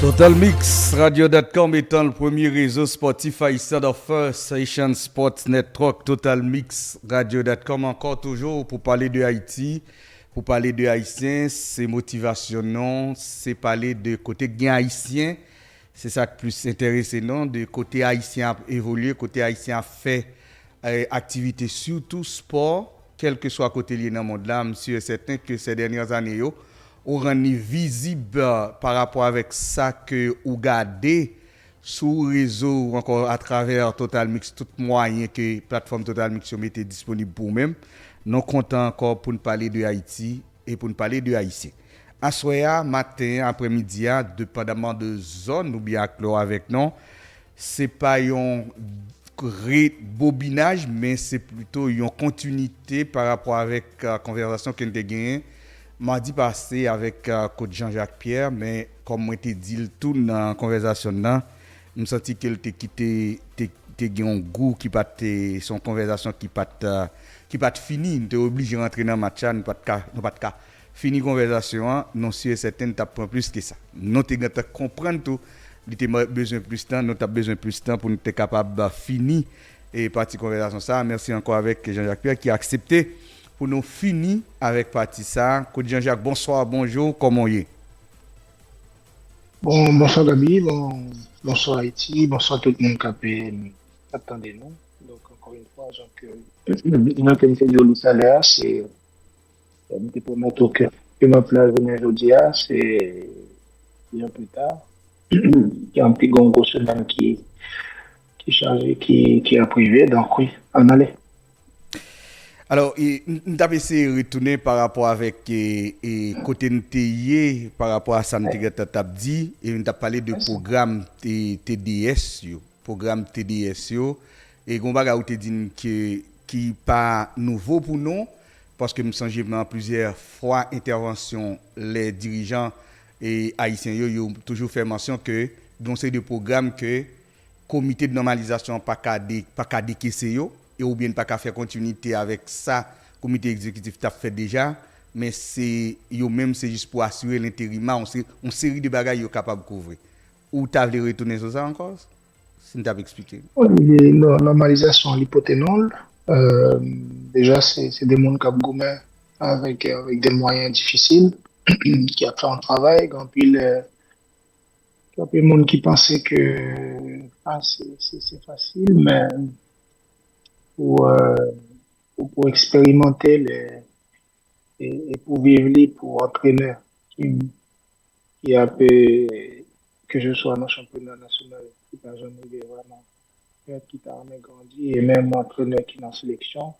Total Mix Radio.com étant le premier réseau sportif haïtien de First Asian Sports Network. Total Mix Radio.com encore toujours pour parler de Haïti, pour parler de Haïtiens, c'est motivation non, c'est parler de côté gain haïtien. C'est ça qui plus intéressant non, de côté haïtien évoluer, côté haïtien fait activité surtout sport, quel que soit côté lié dans le monde là, monsieur est certain que ces dernières années yo ou rendu visible par rapport avec ça que vous gardez sur le réseau ou encore à travers Total Mix, tout moyen que la plateforme Total Mix mette disponible pour nous-mêmes. Nous comptons encore pour nous parler de Haïti et pour nous parler de Haïtien. À soir, matin, après-midi, dépendamment de zone ou bien avec nous, c'est pas un bobinage, mais c'est plutôt une continuité par rapport avec la conversation qu'on a gagnée mardi passé avec coach Jean-Jacques Pierre, mais comme moi t'ai dit tout dans la conversation là, je me senti qu'il t'a quitté un goût qui pas son conversation qui pas fini, t'es obligé de rentrer dans le match, ne pas de fini conversation, non sûr certain t'as prend plus que ça. Nous t'es comprendre tout, il t'a besoin plus de temps, nous t'as besoin plus de temps pour nous être capable de finir et partie conversation ça. Merci encore avec Jean-Jacques Pierre qui a accepté pour nous finir avec partie ça. Coach Jean-Jacques, bonsoir, bonjour, comment est? Bon, bonsoir Gabi, bonsoir Haïti, bonsoir tout le monde attendez nous. Donc encore une fois, donc comme c'est dit tout à l'heure, c'est pour mettre que ma place venir aujourd'hui, c'est bien plus tard. Il y a un petit gongo semaine qui est chargé, qui est privé, donc oui, on allait. Alors, nous avons essayé de retourner par rapport avec côté NTIE, par rapport à ça, nous avons dit, et nous avons parlé de programme TDS, programme TDS, et nous avons dit qui n'est pas nouveau pour nous, parce que nous avons plusieurs fois intervention, les dirigeants et haïtiens ont toujours fait mention que dans ces deux programmes que le comité de normalisation pas qu'à décaisser et ou bien pas qu'à faire continuité avec ça comité exécutif t'a fait déjà mais c'est yo même c'est juste pour assurer l'intérim on série de bagages yo capable de couvrir ou t'as voulu retourner sur ça encore si t'as expliqué La normalisation, l'hypothénol, déjà c'est des mondes qui ont gourmet avec des moyens difficiles, qui a fait un travail, il y a des gens qui pensaient que c'est facile, mais pour, euh, pour expérimenter et pour vivre libre, pour entraîner, qui a peu, que je sois dans le championnat national, qui n'a jamais eu vraiment, qui t'a jamais grandi, et même entraîneur qui est en sélection,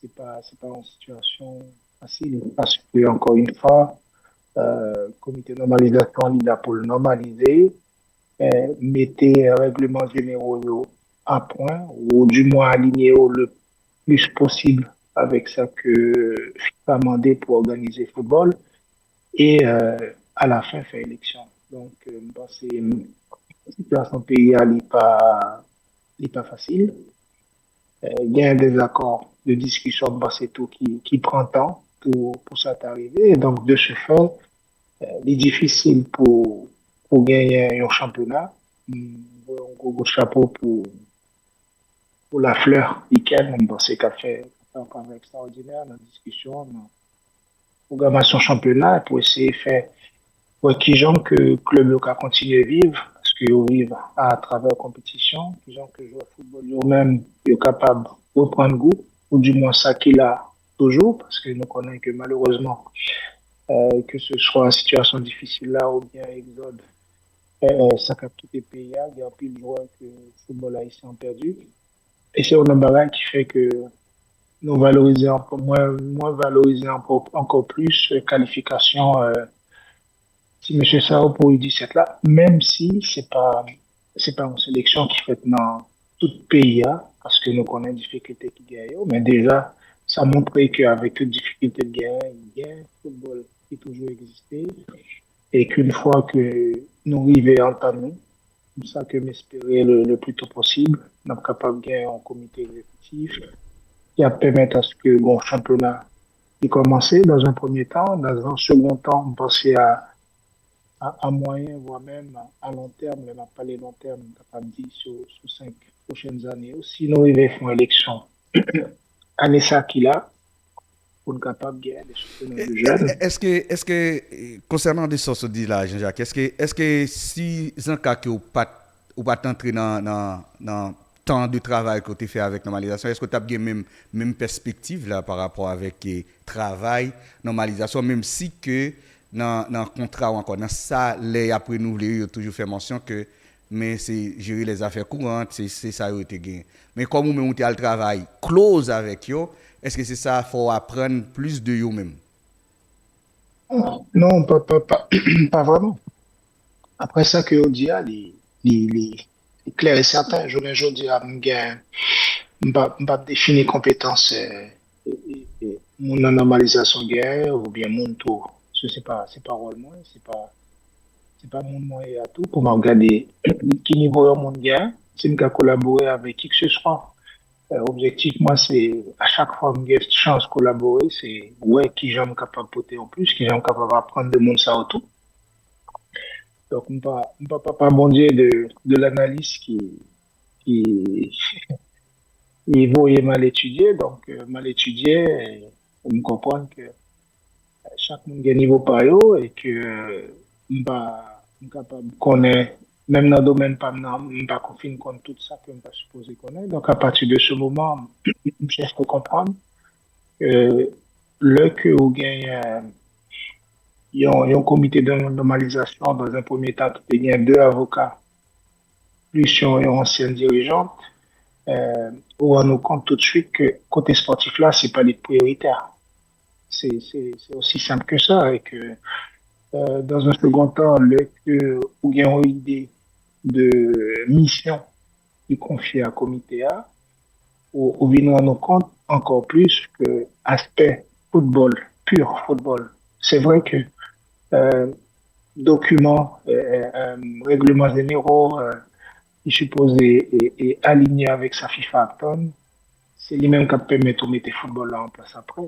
c'est pas une situation facile, parce que, encore une fois, comité de normalisation, il est là pour le normaliser, mettez règlements généraux à point ou du moins aligner le plus possible avec ça que FIFA a demandé pour organiser le football et à la fin faire élection. Donc, je pense que la situation pays n'est pas facile. Il y a un désaccord de discussion, bah, c'est tout qui prend temps pour ça t'arriver. Et donc, de ce fait, il est difficile pour gagner un championnat. Un gros chapeau pour la fleur, Iken, bon, c'est qu'a fait un travail extraordinaire dans la discussion, dans la programmation championnat, pour essayer de faire pour qui gens que le club a continué à vivre, parce qu'ils vivent à travers la compétition, qui gens que jouent au football eux-mêmes, ils sont capables de reprendre goût, ou du moins ça qu'il a toujours, parce que nous connaissons que malheureusement, que ce soit une situation difficile là ou bien exode, ça capte tout les pays, il y a plus de joueurs que le football haïtien perdu. Et c'est un barrage qui fait que nous valoriser encore moins valoriser encore plus qualification si M. Sao pour U17 là, même si c'est pas une sélection qui fait dans tout pays parce que nous connaissons les difficultés qui gagnent, mais déjà ça montre qu'avec toutes les difficultés de gagne, il y a un football qui toujours existé et qu'une fois que nous arrivons à entamer, c'est ça que m'espérer le plus tôt possible, nous sommes capables de gagner un comité exécutif qui va permettre à ce que le championnat ait commencé dans un premier temps. Dans un second temps, on pensait à moyen, voire même à long terme, mais pas les long terme, capable de dire sur 5 prochaines années. Sinon, il va faire une élection. Année ça qu'il a, pour être capable de gagner des championnats de jeunes. Concernant des sortes dit là, Jean-Jacques, est-ce que si un cas que ou pas entrer dans temps de travail que tu fait avec normalisation, est-ce que tu as bien même perspective là par rapport avec travail, normalisation, même si que dans le contrat ou encore dans ça, les après renouvelé, il y a toujours fait mention que mais c'est gérer les affaires courantes, c'est ça qui été gagné. Mais comme vous mettez le travail close avec eux, est-ce que c'est ça qu'il faut apprendre plus de vous-même? Non, pas vraiment. Après ça, que on dit, il est clair et certain. Je dis, je vais définir compétences, mon normalisation gain, ou bien mon tour. C'est pas rôle moi, c'est pas mon moyen à tout pour me regarder qui niveau est mon gain, si je peux collaborer avec qui que ce soit. Objectif, moi, c'est à chaque fois que j'ai chance de collaborer, c'est ouais, qui j'aime capable de porter en plus, qui j'aime capable d'apprendre de monde ça autour. Donc, pas bon Dieu de l'analyse qui, qui vaut et mal étudié. Donc, mal étudié, on me comprend que chaque monde a un niveau par eux et que capable de connaître, même dans le domaine pas pas confine contre tout ça que je pas supposé connaître. Donc, à partir de ce moment, je cherche à comprendre que le que vous gagnez, il y a un comité de normalisation dans un premier temps qui gagne deux avocats, plus une ancienne dirigeante, on rend nous compte tout de suite que côté sportif là, c'est pas les prioritaires. C'est aussi simple que ça. Et que dans un second temps, le que vous avez une idée de mission qui est confiée à comité A, ou bien nous rendons compte encore plus que aspect football, pur football. C'est vrai que euh, documents, règlements généraux, qui supposé et aligné avec sa FIFA Acton, c'est lui-même qui permet de mettre le football là en place après.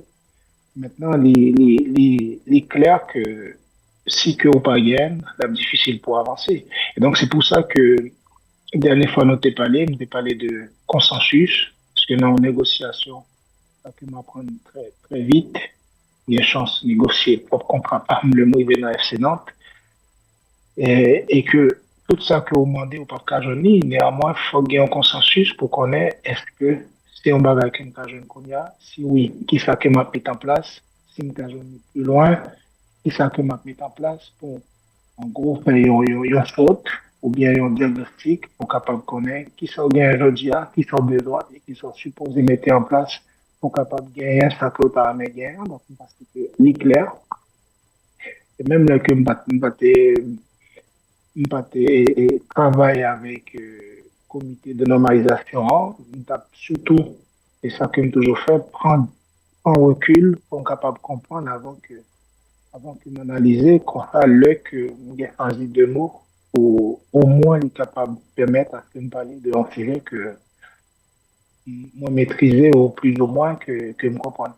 Maintenant, il est clair que si que on pas gagne, c'est difficile pour avancer. Et donc, c'est pour ça que la dernière fois, nous avons parlé de consensus, parce que dans une négociation, ça peut m'apprendre très, très vite. Il y a chance de négocier pour contrat, pas le mot dans FC Nantes, et que tout ça que vous demandez au pas qu'à journée, néanmoins, il faut qu'il y ait un consensus pour qu'on ait, est-ce que c'est un bagage qui est jeune qu'on y a? Si oui, qui ça que m'a mis en place? Si je suis plus loin, qui ça que m'a mis en place pour, en gros, faire une faute ou bien un diagnostic pour capable de connaître qui sont bien aujourd'hui, qui sont besoin et qui sont supposés mettre en place pour capable de gagner ça que par mes gains. Donc, parce que c'est clair. Et même là que je travaille avec le comité de normalisation, surtout, et ça que j'ai toujours fait, prendre un recul pour être capable de comprendre avant que m'analyser, qu'on a le que j'ai changé de mots, ou au moins il est capable de permettre à ce que me parler de l'enfermer que moi maîtriser au plus ou moins que me comprendre.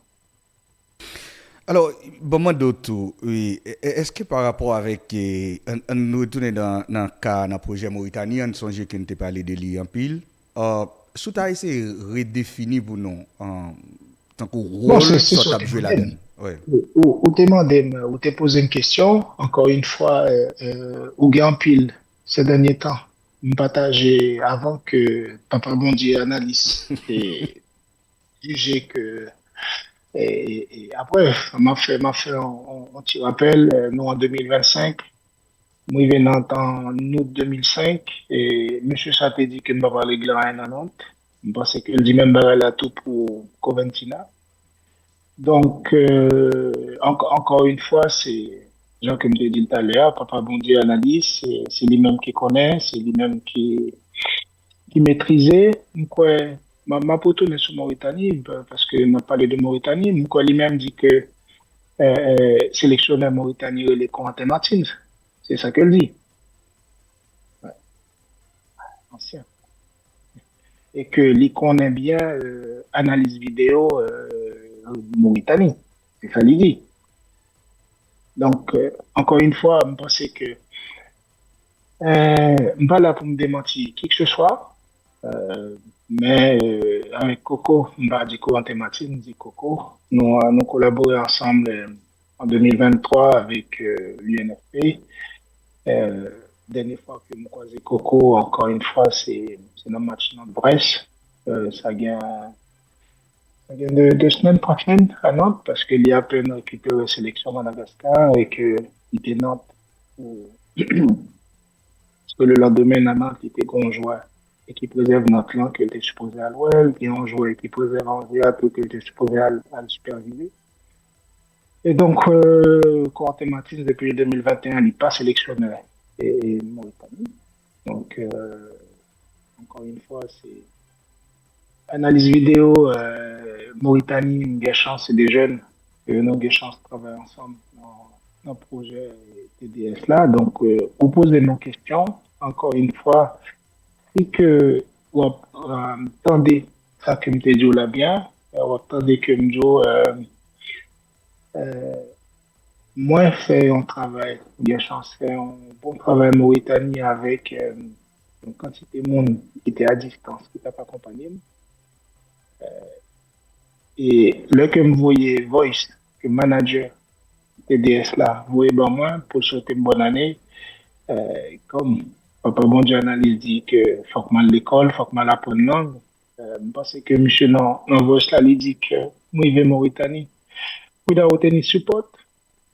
Alors, bon, moi d'autres, oui. Est-ce que par rapport avec, nous retourner dans le cas, dans le projet Mauritanie, on songe qu'on t'a parlé de lui en pile, sous ta essayé de redéfinir pour nous, en tant que Bon, rôle, c'est ça sûr, t'a joué là-dedans. Ouais. ou t'es posé une question, encore une fois, ou gain pile ces derniers temps, me partager avant que Papa Bondi analyse et juger que et après, m'a fait un petit rappel, nous en 2025, moi, je venais en août 2005 et monsieur Saté dit que ne va pas régler rien à Nantes. Je pense qu'il dit même là tout pour Coventina. Donc, encore une fois, c'est, Jean, comme je l'ai dit tout à l'heure, Papa Bondi analyse, c'est lui-même qui connaît, c'est lui-même qui maîtrisait. Quoi, ma pote est sur Mauritanie, parce que m'a parlé de Mauritanie. Quoi, lui-même dit que sélectionneur Mauritanie, il est Corentin Martins. C'est ça qu'elle dit. Ouais, ancien. Et que lui connaît bien analyse vidéo Mauritanie. C'est ça qu'il dit. Donc, encore une fois, je pense que je suis pas là pour me démentir qui que ce soit, mais avec Coco, je vais dire en thématique, je dis Coco. Nous collaborons ensemble en 2023 avec l'UNFP. Euh, Dernière fois que je croisé Coco, encore une fois, c'est dans le match de Brest. Ça gagne deux semaines prochaines à Nantes parce qu'il y a peine récupéré la sélection Madagascar et que il était Nantes. Pour- Parce que le lendemain, à Nantes, il était grand joueur et qui préserve notre langue, qui était supposé à l'OL, qui est un joueur qui préserve Angers, tout qui était supposé à le superviser. Et donc, Corentin Martins, depuis 2021, il n'est pas sélectionné et Mauritanie. Donc, encore une fois, c'est analyse vidéo, Mauritanie, une chance, c'est des jeunes, et nous avons chance de travailler ensemble dans le projet TDS là. Donc, vous posez nos questions. Encore une fois, si que vous attendez ça que je dis là bien, vous attendez que je euh, moi, fait un travail, bien chance, fait un bon travail en Mauritanie avec une quantité de monde qui était à distance, qui t'a pas accompagné. Et là que me voyez Voice, que manager TDS là, vous voyez ben moi, pour souhaiter une bonne année, comme Papa Bon Dieu analyse dit que faut que mal l'école, faut que mal apprendre langue. Je pense que monsieur dans Voice là, il dit que moi, je vais Mauritanie. Without any support,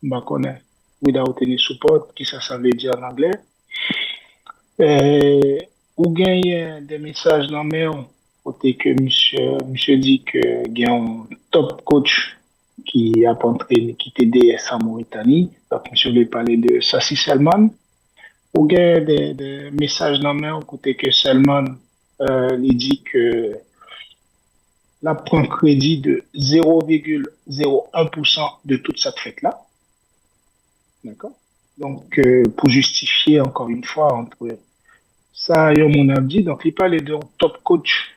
je connais. Without any support, qui ça veut dire en anglais. Euh, ou gagne des messages dans mes côté que monsieur dit que il y a un top coach qui a entraîné qui TDS en Mauritanie. Donc monsieur veut parler de Sassi Selman. Ou gagne des messages dans mes côté que Selman il dit que la prend crédit de 0,01% de toute cette fête là. D'accord? Donc pour justifier encore une fois entre ça, yo, mon a dit, donc il parle de top coach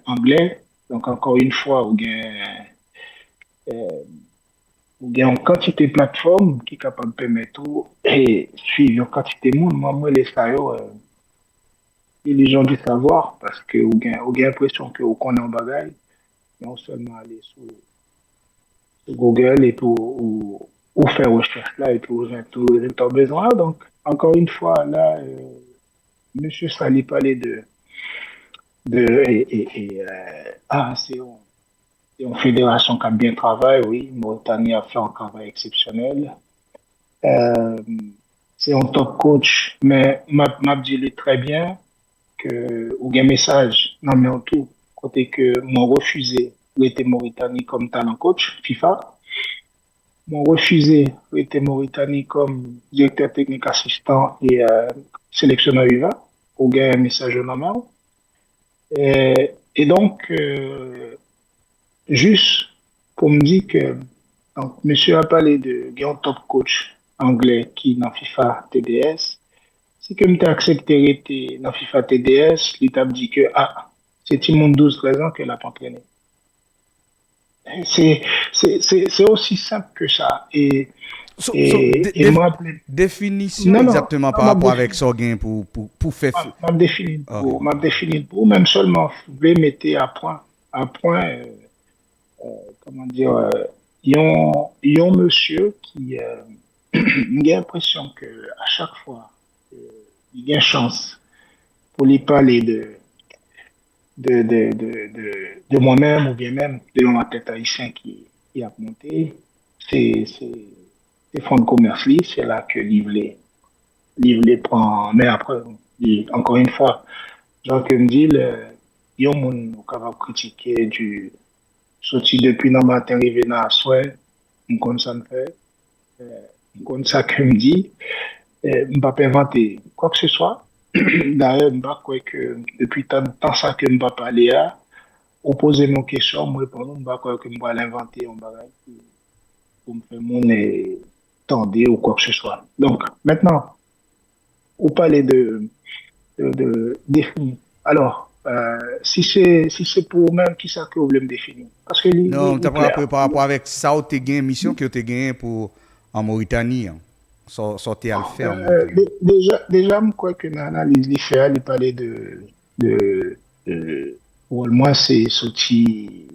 anglais. Donc encore une fois, ou bien en quantité de plateforme qui est capable de permettre tout et suivre en quantité de monde. Moi, les ça, et les gens du savoir parce que ou bien l'impression que vous connaissez en bagaille, non seulement aller sur Google et pour ou faire recherche là et pour tout le résultat besoin. Donc, encore une fois, là, Monsieur Sali parlait c'est une fédération qui a bien travaillé, oui. Mauritanie a fait un travail exceptionnel. Euh, c'est un top coach, mais m'a dit très bien que, ou un message, non, mais en tout, côté que m'ont refusé, était Mauritanie comme talent coach, FIFA, m'ont refusé, était Mauritanie comme directeur technique assistant et sélectionneur UVA, ou un message normal. Et donc, juste pour me dire que donc, monsieur a parlé de un top coach anglais qui dans FIFA TDS. Si que m'était accepté rester dans FIFA TDS, l'état dit que ah, c'est une monde 12-13 ans qu'elle a pas entraîné. C'est c'est aussi simple que ça. Et moi, Définition non, non, exactement non, par rapport avec ça gain pour faire. m'a défini Ok. pour, m'a défini pour, même seulement, vous pouvez mettre à point, comment dire, il y a un monsieur qui, j'ai l'impression que à chaque fois, euh, il y a une chance pour lui parler de moi-même ou bien même de mon tête haïtien qui a monté. C'est fonds de commerce, c'est là que livre prend. Mais après, encore une fois, Jean que me dit, il y a un monde qui va critiquer du sorti depuis le matin, arrivé dans la soirée, on compte ça me fait, on ça que me dit. Je ne vais pas inventer quoi que ce soit. D'ailleurs, je ne crois que depuis tant de temps ça que je ne vais pas parler à, ou poser nos questions, me répondre, je ne crois que je vais l'inventer en bagage pour me faire mon tendre ou quoi que ce soit. Donc, maintenant, vous parlez de définir. Alors, si c'est pour même qui ça que vous voulez me définir? Parce que Non, il t'as est clair. par rapport avec ça, tu as une mission que tu as gagné pour en Mauritanie, hein. Sortez à le faire en Mauritanie. Déjà, je crois que l'analyse lycéale, il parlait de pour moi, c'est sorti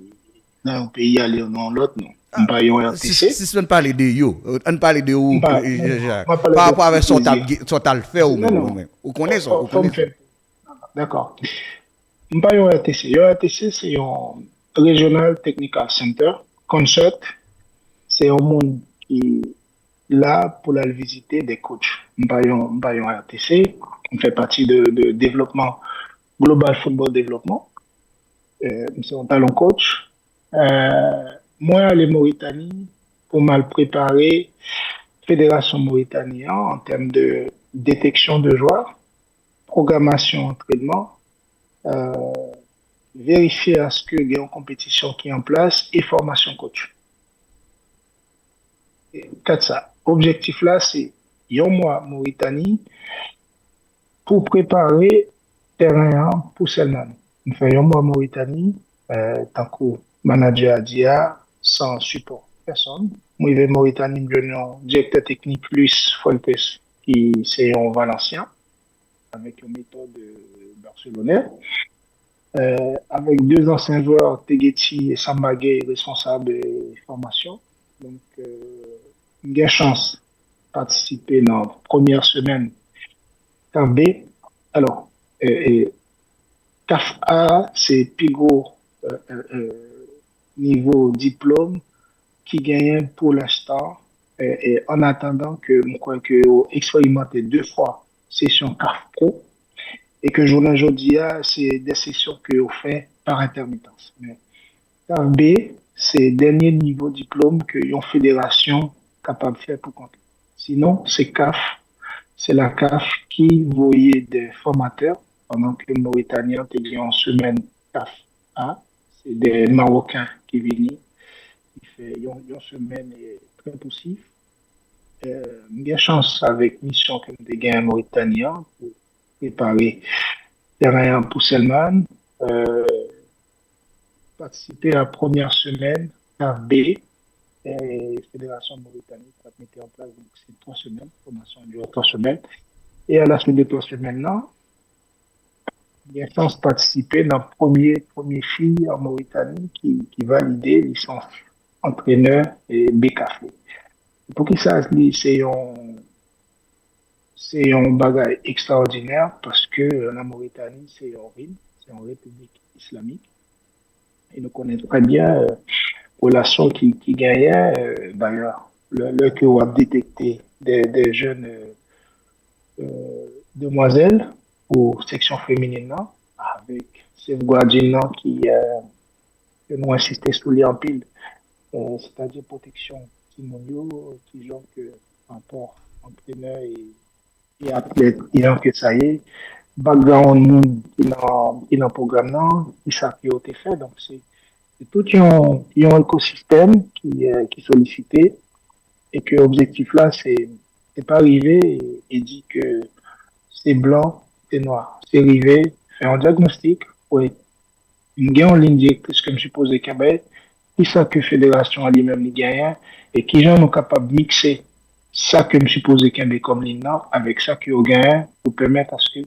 dans un pays aller dans l'autre, non. On Ah, parle de si RTC. si on parle de yo, on parle de On où, parle, non, non, on parle par de rapport avec plaisir. sortez à le faire ou Non, même, non, vous connaissez ça, vous faut me connaissez ça. faire. D'accord. On parle de RTC. RTC, c'est un Regional Technical Center. Concept, c'est un monde qui là pour la visiter des coachs. On parle de RTC. On fait partie de développement, Global Football Développement. C'est un talent coach. Euh, Moi, les Mauritanie, pour mal préparer, Fédération Mauritanienne en termes de détection de joueurs, programmation, entraînement, euh, vérifier à ce que il y a une compétition qui est en place et formation coach. Et quatre ça. Objectif là, c'est un mois Mauritanie pour préparer terrain pour Selman. On fait un mois Mauritanie, tant que manager à DIA, sans support personne. Moi, je vais Mauritanie, je suis directeur technique plus Fuentes, qui c'est en Valencien, avec une méthode barcelonaise. Avec deux anciens joueurs, Tegetti et Sambagé, responsables de formation. Donc, j'ai chance de participer dans la première semaine CAF B. Alors, CAF A, c'est plus gros niveau diplôme qui gagne pour l'instant. Et en attendant que, je crois que expérimenté deux fois session CAF Pro et que journée aujourd'hui, c'est des sessions que on fait par intermittence. Mais CAF B, c'est le dernier niveau diplôme que une fédération capable de faire pour compter. Sinon, c'est CAF, c'est la CAF qui voyait des formateurs pendant que les Mauritaniens étaient en semaine CAF A. C'est des Marocains qui viennent, qui fait une semaine très poussif. J'ai chance avec mission que nous avons Mauritanien pour préparer terrain pour Selman, participer à la première semaine CAF B, et Fédération Mauritanie qui a mis en place donc c'est 3 semaines, formation dure 3 semaines. Et à la suite de 3 semaines là, il y a chance de participer dans le premier fille en Mauritanie qui validait licence entraîneur et BKF. Pour qu'il sache, c'est un bagage extraordinaire parce que la Mauritanie, c'est en RIM, c'est en République islamique. Et nous connaissons très bien relation qui gagnait, d'ailleurs, le que on a détecté des jeunes demoiselles ou section féminine là, avec Sèvres Guadine que nous insisté sur les en pile, c'est-à-dire protection qui mondiaux, qui genre que rapport entraîneur et athlète, et que ça y est, background monde qui dans programme là, qui ça qui a été fait, donc c'est tout un écosystème qui sollicité et que l'objectif là, c'est pas arriver et dire que c'est blanc, c'est noir. C'est arriver, faire un diagnostic, oui, une gain en ligne directrice que je suppose Québec, qui ça que fédération a lui-même les gagnants et qui gens sont capables de mixer ça que je suppose Québec comme ligne là avec ça qui est au gain pour permettre à ce que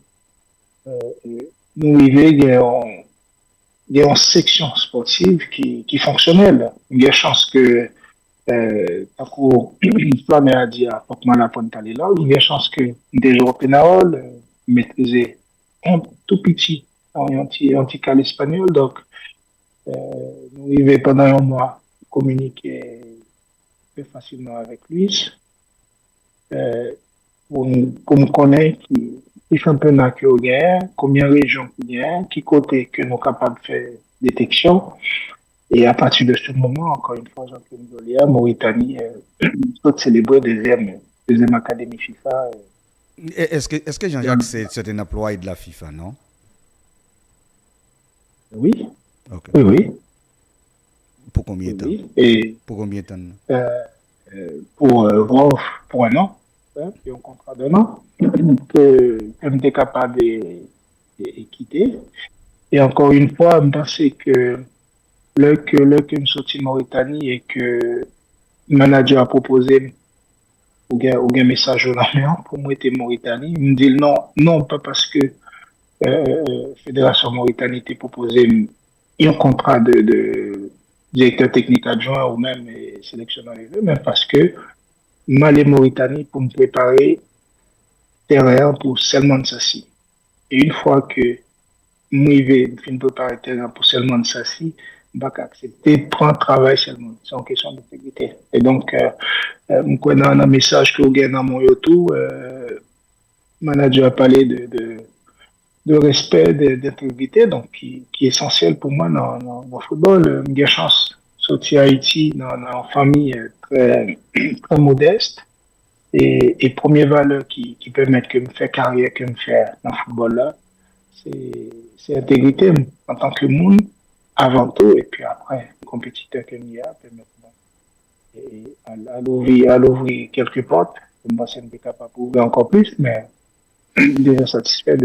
nous arrivions il y a une section sportive qui est fonctionnelle. Il y a chance que, quand Flamme a dit à Pokman la Ponte là, il y a chance que des joueurs pénal maîtriser un tout petit anti espagnol. Donc, nous arrivons pendant un mois communiquer très facilement avec lui. Pour me connaître qui championnat qui au gain, combien de régions qui gagnent, qui côté que nous sommes capables de faire détection. Et à partir de ce moment, encore une fois, Jean-Claude Dolia, Mauritanie, peut célébrer deuxième académie FIFA. Est-ce que Jean-Jacques, c'est un employé de la FIFA, non? Oui, Okay. oui, oui. Pour combien de temps? Oui. Et Pour combien de temps? pour un an, hein, et un contrat d'un an, que je suis capable de quitter. Et encore une fois, je pense que le que je sorti de Mauritanie et que le manager a proposé ou un message au main pour moi était Mauritanie. Il me dit non, non, pas parce que Fédération Mauritanie t'a proposé un contrat de directeur technique adjoint ou même sélectionneur, mais parce que Mali Mauritanie pour me préparer terrain pour Selman Sassi. Et une fois que moi, je me préparer terrain pour Selman Sassi, je vais accepter de prendre travail seulement. C'est une question d'intégrité. Et donc, je connais un message que vous avez dans mon YouTube, le manager a parlé de respect, d'intégrité, donc qui est essentiel pour moi dans le football. J'ai chance de sortir à Haïti dans une famille très, très modeste. Et première valeur qui permet que me faire carrière, que me faire dans le football là, c'est l'intégrité en tant que monde avant tout, et puis après, le compétiteur que m'y a permet et à l'ouvrir quelques portes. Moi, c'est capable d'ouvrir encore plus, mais déjà satisfait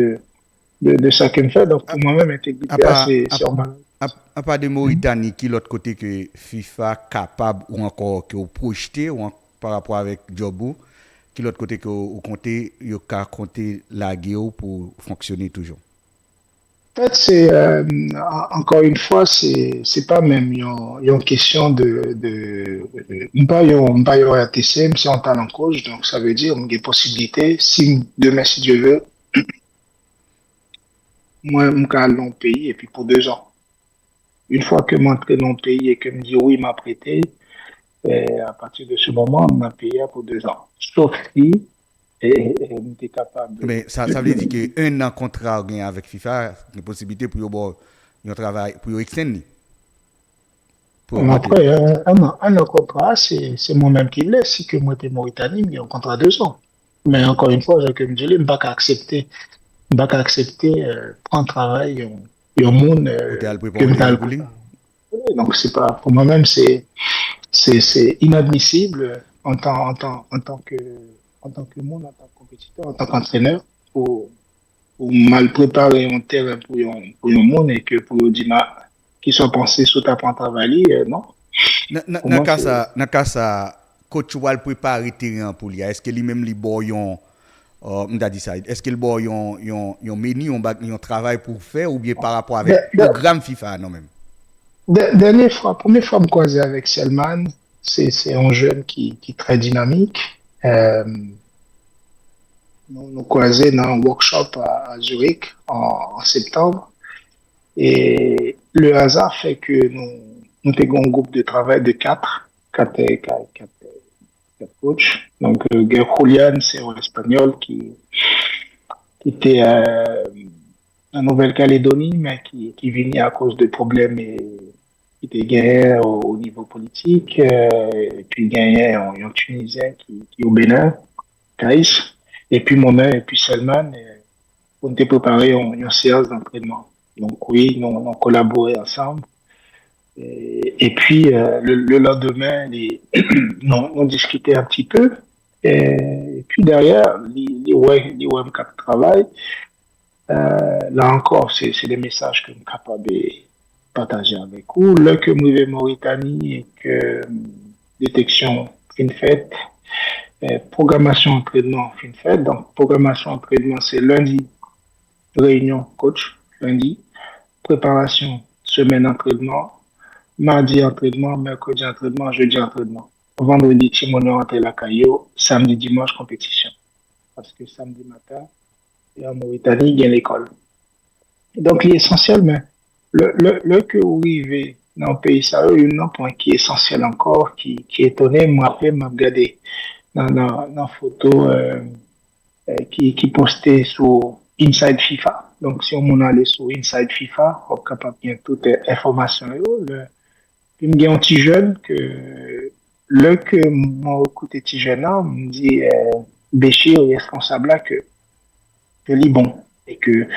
de ça qu'il me fait. Donc, pour moi-même, l'intégrité, c'est en balance. À part de Mauritanie, qui l'autre côté que FIFA capable ou encore que vous projetez par rapport avec Djobou, qui l'autre côté que vous comptez, vous comptez la guerre pour fonctionner toujours. En fait, c'est encore une fois, c'est pas même une question pas un RTC, c'est un talent coach, donc ça veut dire des possibilités. Si demain, si Dieu veut, moi, je vais dans le pays et puis pour 2 ans. Une fois que je m'entre dans le pays et que je me dis oui, m'a prêté, à partir de ce moment, je m'a payé pour 2 ans. Sauf si on était capable. Mais ça veut dire qu'un an contrat avec FIFA, une possibilité pour un travail, pour extendre. Après, un contrat, c'est moi-même qui l'ai. Si que moi, j'étais Mauritanie, j'ai un contrat 2 ans. Mais encore une fois, je me dis, je ne vais pas accepter, prendre travail, un monde que je donc, c'est pas, pour moi-même, c'est inadmissible en tant que monde, en tant que compétiteur, en tant qu'entraîneur, pour mal préparer un terrain pour un monde et que pour dire qui sont pensés sur ta prendre travailler, non. Dans le cas ça, coach Wal préparer terrain pour lui. Est-ce que lui-même li boyon dit ça. Est-ce qu'il boy un menu, un travail pour faire ou bien par rapport avec le programme FIFA non même. Première fois me croiser avec Selman, c'est un jeune qui est très dynamique. Nous croisé dans un workshop à Zurich en septembre. Et le hasard fait que nous avons un groupe de travail de quatre coachs. Donc, Julian, c'est un Espagnol qui était en Nouvelle-Calédonie, mais qui venait à cause de problèmes qui étaient gagnés au niveau politique, et puis gagné en Tunisien qui est au Bénin, Kaïs, et puis moi-même, et puis Selman, on était préparé une séance d'entraînement. Donc oui, nous on collaboré ensemble. Et puis le lendemain, on discutait un petit peu. Et puis derrière, les web travail, là encore, c'est des messages que je suis capable de partager avec vous. Là que je vais en Mauritanie et que détection fin faite, programmation entraînement fin faite. Donc programmation entraînement, c'est lundi, réunion coach, lundi, préparation, semaine entraînement, mardi entraînement, mercredi entraînement, jeudi entraînement. Vendredi, Timono rentre la caillou, samedi, dimanche, compétition. Parce que samedi matin, et en Mauritanie, il y a l'école. Donc, l'essentiel, mais le que vous arrivez dans le pays, ça a un point qui est essentiel encore, qui est étonné, moi, après, m'a regardé dans la photo qui postait sur Inside FIFA. Donc, si on allait sur Inside FIFA, on est capable de toutes les informations. Il y a un petit jeune que, mon écouté petit jeune là, me dit, Béchir est responsable là que bon. Et que,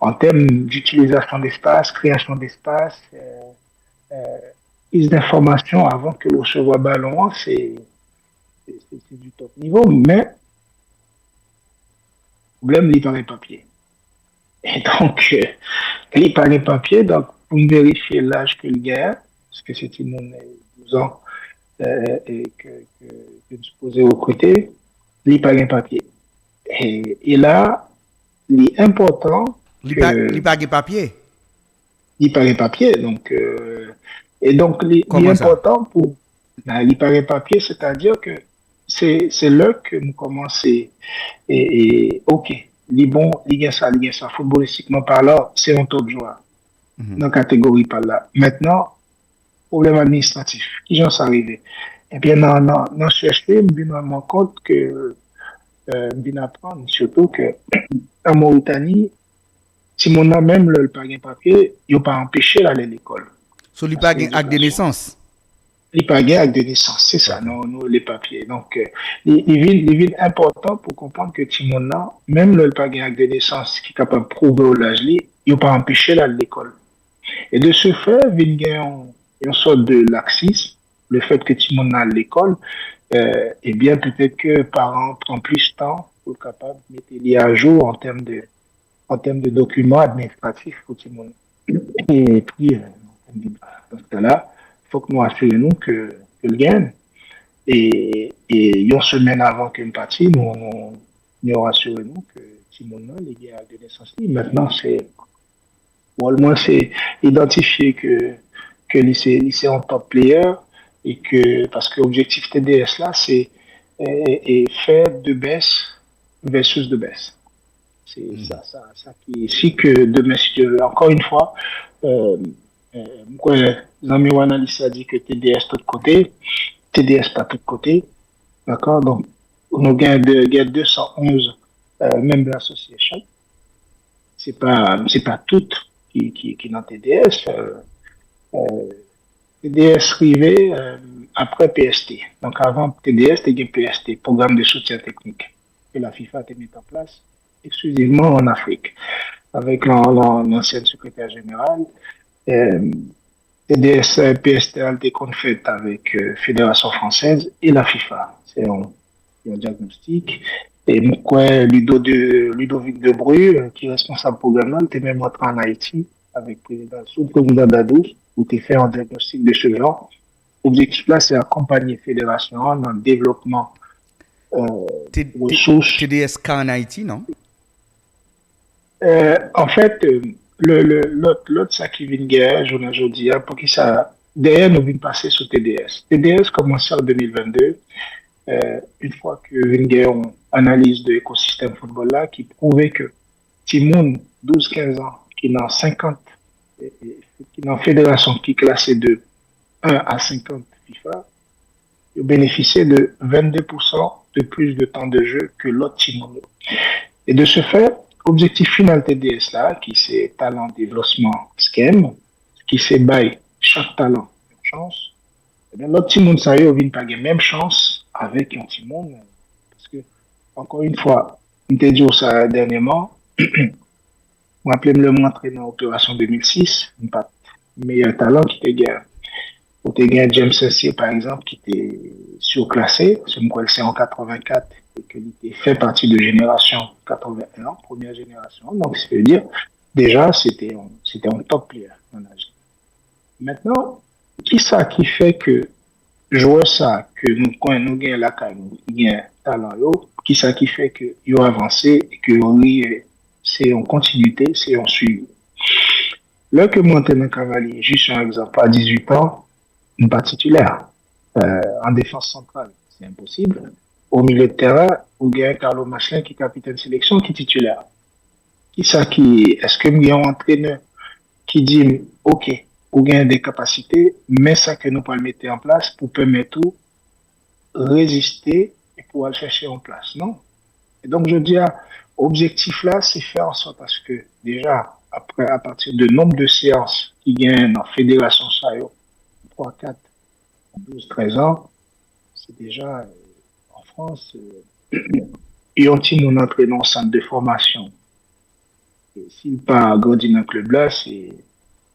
en termes d'utilisation d'espace, création d'espace, prise d'information avant que l'on se voit ballon, c'est du top niveau, mais, le problème, il les papiers. Et donc, il par les papiers, donc, pour vérifier l'âge que le gars, parce que c'était mon 12 ans, et que je me suis posé au côté, li pa gen papier. Et là, il est important Li pa gen papier. Il paraît papier. Donc, et donc, il est Comment ça? important pour il paraît papier, c'est-à-dire que c'est là que nous commençons OK, il y a ça, footballistiquement parlant, c'est un top joueur dans la catégorie par là. Maintenant, problème administratif, qui j'en suis arrivé? Eh bien, dans ce CHP, je me rends compte que, je apprendre surtout que en Mauritanie, si mon a même le pas de papier, il n'a pas empêché d'aller à l'école. So li pa gen acte de naissance. Il pas de acte de naissance, c'est ça, non, les papiers. Donc, il est important pour comprendre que si mon a même le pas de acte de naissance qui est capable de prouver au l'âge, il n'a pas empêché d'aller à l'école. Et de ce fait, il y a une sorte de laxisme, le fait que tout le monde a à l'école, eh bien, peut-être que les parents prennent plus de temps pour être capable de mettre les à jour en termes de documents administratifs pour tout le monde. Et puis, dans ce cas-là, il faut que nous assurions que le gagne. Et une semaine avant qu'une partie, nous rassurons que tout le monde a les gars de naissance. Maintenant, au moins, c'est identifier que c'est un top player et que, parce que l'objectif TDS là, c'est faire de baisse versus de baisse. C'est ça qui est ici que demain, si tu veux. Encore une fois, Zami Analyse a dit que TDS tout côté, TDS pas tout côté, d'accord? Donc, on gagne 211 membres d'association. C'est pas toutes qui dans TDS. TDS arrivé après PST. Donc avant TDS, il y a PST, Programme de soutien technique, que la FIFA a mis en place exclusivement en Afrique, avec l'ancien secrétaire général. TDS, PST a été fait avec Fédération française et la FIFA. C'est un diagnostic. Et moi, Ludovic Debru, qui est responsable programme, était même entré en Haïti avec le sous-président Dadou, où tu fait un diagnostic de ce genre. L'objectif là, c'est accompagner la fédération dans le développement ressources. TDSK en Haïti, non? En fait, l'autre ça qui vient de guerre, je dis, pour qui ça, derrière nous vient passer sur TDS. TDS commence en 2022. Une fois que Wenger a analyse de l'écosystème football là, qui prouvait que Timoun, 12-15 ans, qui est dans 50, qui est dans fédération qui est classée de 1 à 50 FIFA, il bénéficiait de 22% de plus de temps de jeu que l'autre Timoun. Et de ce fait, objectif final TDS là, qui c'est talent développement scheme, qui c'est bail chaque talent une chance, l'autre Timoun ça y est, vient pas la même chance avec un Timoun, parce que encore une fois, on t'a dit ça dernièrement, on appelait me le montrer dans l'opération 2006, pas meilleur talent qui était gagné. Ou t'es gagné James Sessier par exemple qui était surclassé, c'est en 84 et qu'il fait partie de génération 81, première génération. Donc ça veut dire déjà c'était un top player dans l'âge. Maintenant, qui ça qui fait que jouer ça que nous gagnons la canne, gagnons talent qui ça qui fait que yo avancé et que c'est en continuité, c'est en suivi. Là que Montagne Cavalier, juste un exemple, à 18 ans, pas titulaire. En défense centrale, c'est impossible. Au milieu de terrain, ou bien Carlo Machelin qui est capitaine de sélection, qui est titulaire. Est-ce que nous avons un entraîneur qui dit, OK, ou bien des capacités, mais ça que nous pouvons mettre en place pour permettre tout résister et pouvoir le chercher en place, non? Et donc, je dis, l'objectif là, c'est faire en sorte parce que déjà, après, à partir de nombre de séances qui gagnent dans la fédération Sayo, 3, 4, 12, 13 ans, c'est déjà en France, et on mon entraîneur en centre de formation. Et s'il pas grandi dans le club là, c'est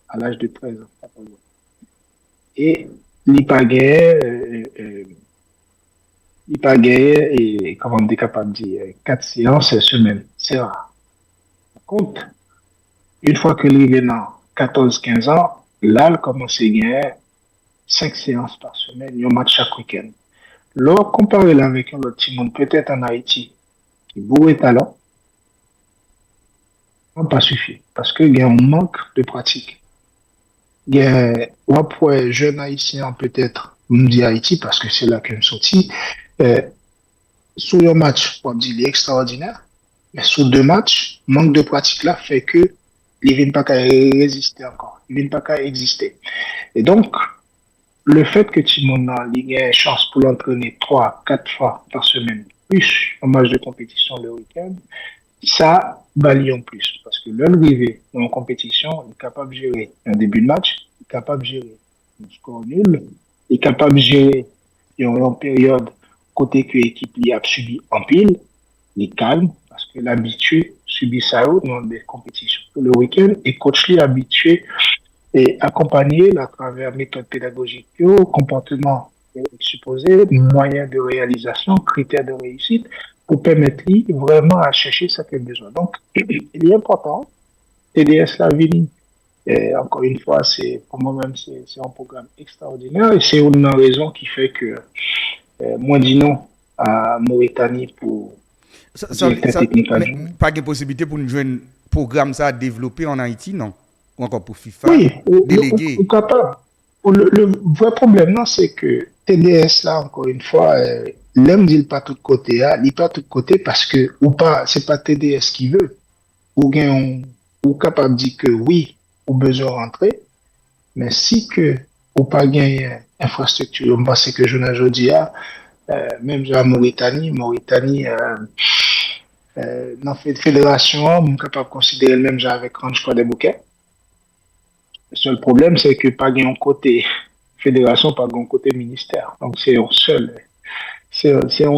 à l'âge de 13 ans. Et l'IPAGAE, et comment on est capable de dire, 4 séances semaine, c'est rare. Par contre, une fois que l'il est dans 14-15 ans, là, il commence à gagner 5 séances par semaine, il y a un match chaque week-end. Lors comparé là avec un autre petit monde, peut-être en Haïti, qui est bourré de talent, n'a pas suffi. Parce qu'il y a un manque de pratique. Il y a, pour les jeunes haïtiens, peut-être, on dit Haïti parce que c'est là que je suis sorti, euh, sur un match, on dit, il est extraordinaire, mais sur 2 matchs, manque de pratique là fait que il ne vient pas qu'à résister encore. Il ne vient pas qu'à exister. Et donc, le fait que Timon en Ligue ait une chance pour l'entraîner 3, 4 fois par semaine, plus un match de compétition le week-end, ça value en plus. Parce que l'arrivée dans une compétition, il est capable de gérer un début de match, il est capable de gérer un score nul, il est capable de gérer une période côté que l'équipe a subi en pile, il est calme, parce que l'habitué subit ça dans des compétitions le week-end, et coach lui habitué et accompagner à travers méthodes pédagogiques, comportement supposé, moyens de réalisation, critères de réussite, pour permettre vraiment à chercher ce qu'il a besoin. Donc, il est important, TDS La Ville, encore une fois, c'est pour moi-même, c'est un programme extraordinaire et c'est une raison qui fait que moi dis non à Mauritanie pour directeur technique Mais adjoint. pas de possibilité pour nous jouer un programme ça à développer en Haïti, non? Ou encore pour FIFA, Oui, ou délégué. capable. Le vrai problème, non, c'est que TDS, là, encore une fois, l'homme dit pas tout côté, hein, il pas tout côté parce que, ou pas, c'est pas TDS qui veut. Ou bien, ou capable de dire que oui, ou besoin de rentrer, mais si que, ou pas gagner infrastructure, on pense que je n'ai dit, même à Mauritanie, dans la fédération, on est capable de considérer le même genre avec Range des bouquets. Le seul problème, c'est que pas un côté fédération, pas un côté ministère. Donc, c'est une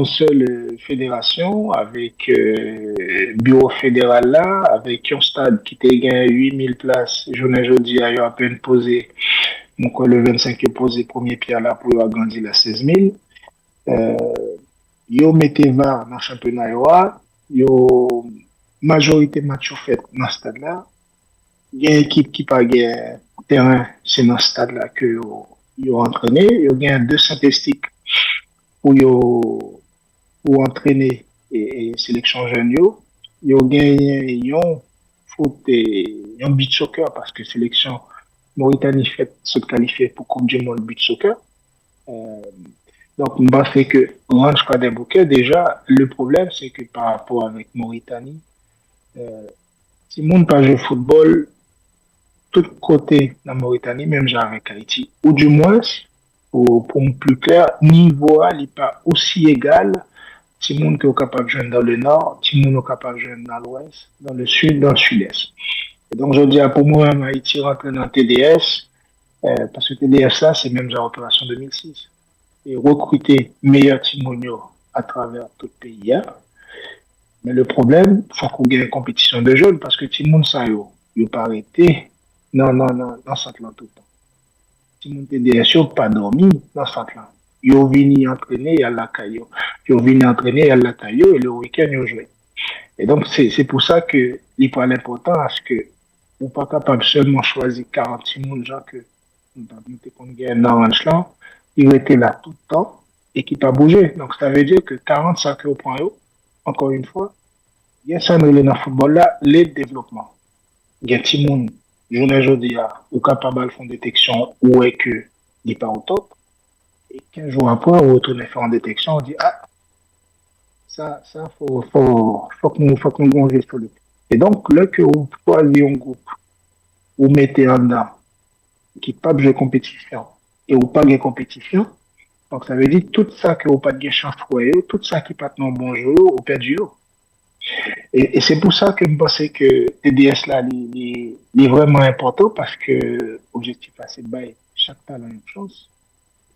seule fédération avec bureau fédéral là, avec un stade qui était gagné 8000 places. Je ne dis à peine posé, donc le 25 est posé premier pierre là pour agrandir la 16 000. Yo mettez VAR dans le championnat, yo majorité match fait dans ce stade là. Il y a une équipe qui pas gagné terrain, c'est dans ce stade-là que ils ont entraîné. Il y a deux statistiques pour pour entraîner et sélection jeune yo. Ils ont gagné un foot et un beach soccer parce que sélection Mauritanie fait se qualifier pour Coupe du Monde beach soccer. Euh, donc, on va faire que Orange pas des bouquets. Déjà, le problème, c'est que par rapport avec Mauritanie, si le monde pas jouer au football, tout côté dans la Mauritanie, même genre avec Haïti, ou du moins, pour me plus clair, niveau n'est pas aussi égal. Si le monde est capable de jouer dans le nord, si le monde est capable de jouer dans l'ouest, dans le sud, dans le sud-est. Et donc, je dis pour moi, Haïti rentre dans TDS, parce que TDS là, c'est même genre opération 2006. Et recruter meilleur Timonio à travers tout le pays. Hein. Mais le problème, il faut qu'on gagne une compétition de jeunes, parce que Timon, ça, il pas arrêté. Non, non, non, dans ce là tout le temps. Timon TDS, il pas dormi dans ce là. Ils ont venu entraîner à la caillou. Ils ont venu entraîner à la caillou et le week-end, ils ont joué. Et donc, c'est pour ça que il pas l'important parce que on n'est pas capable seulement choisir 46 000 gens que nous avons gagné dans là. Il était là tout le temps et qui n'a pas bougé. Donc, ça veut dire que 45 au point haut, encore une fois, il y a ça dans le football là, les développements. Il y a des gens, aujourd'hui, ou capable de faire une détection ou est que il n'est pas au top. Et 15 jours après, on retourne faire une détection, on dit, ah, ça, faut que nous gonflions sur lui. Et donc, là que vous choisissez un groupe, vous mettez en dedans, qui n'a pas de compétition, et vous pas de compétition, donc ça veut dire tout ça que vous pas de chance pour eux, tout ça qui pas de bon jeu, vous perdez. Et c'est pour ça que je pense que TDS là, il est vraiment important parce que l'objectif c'est de bailler chaque talent une chance.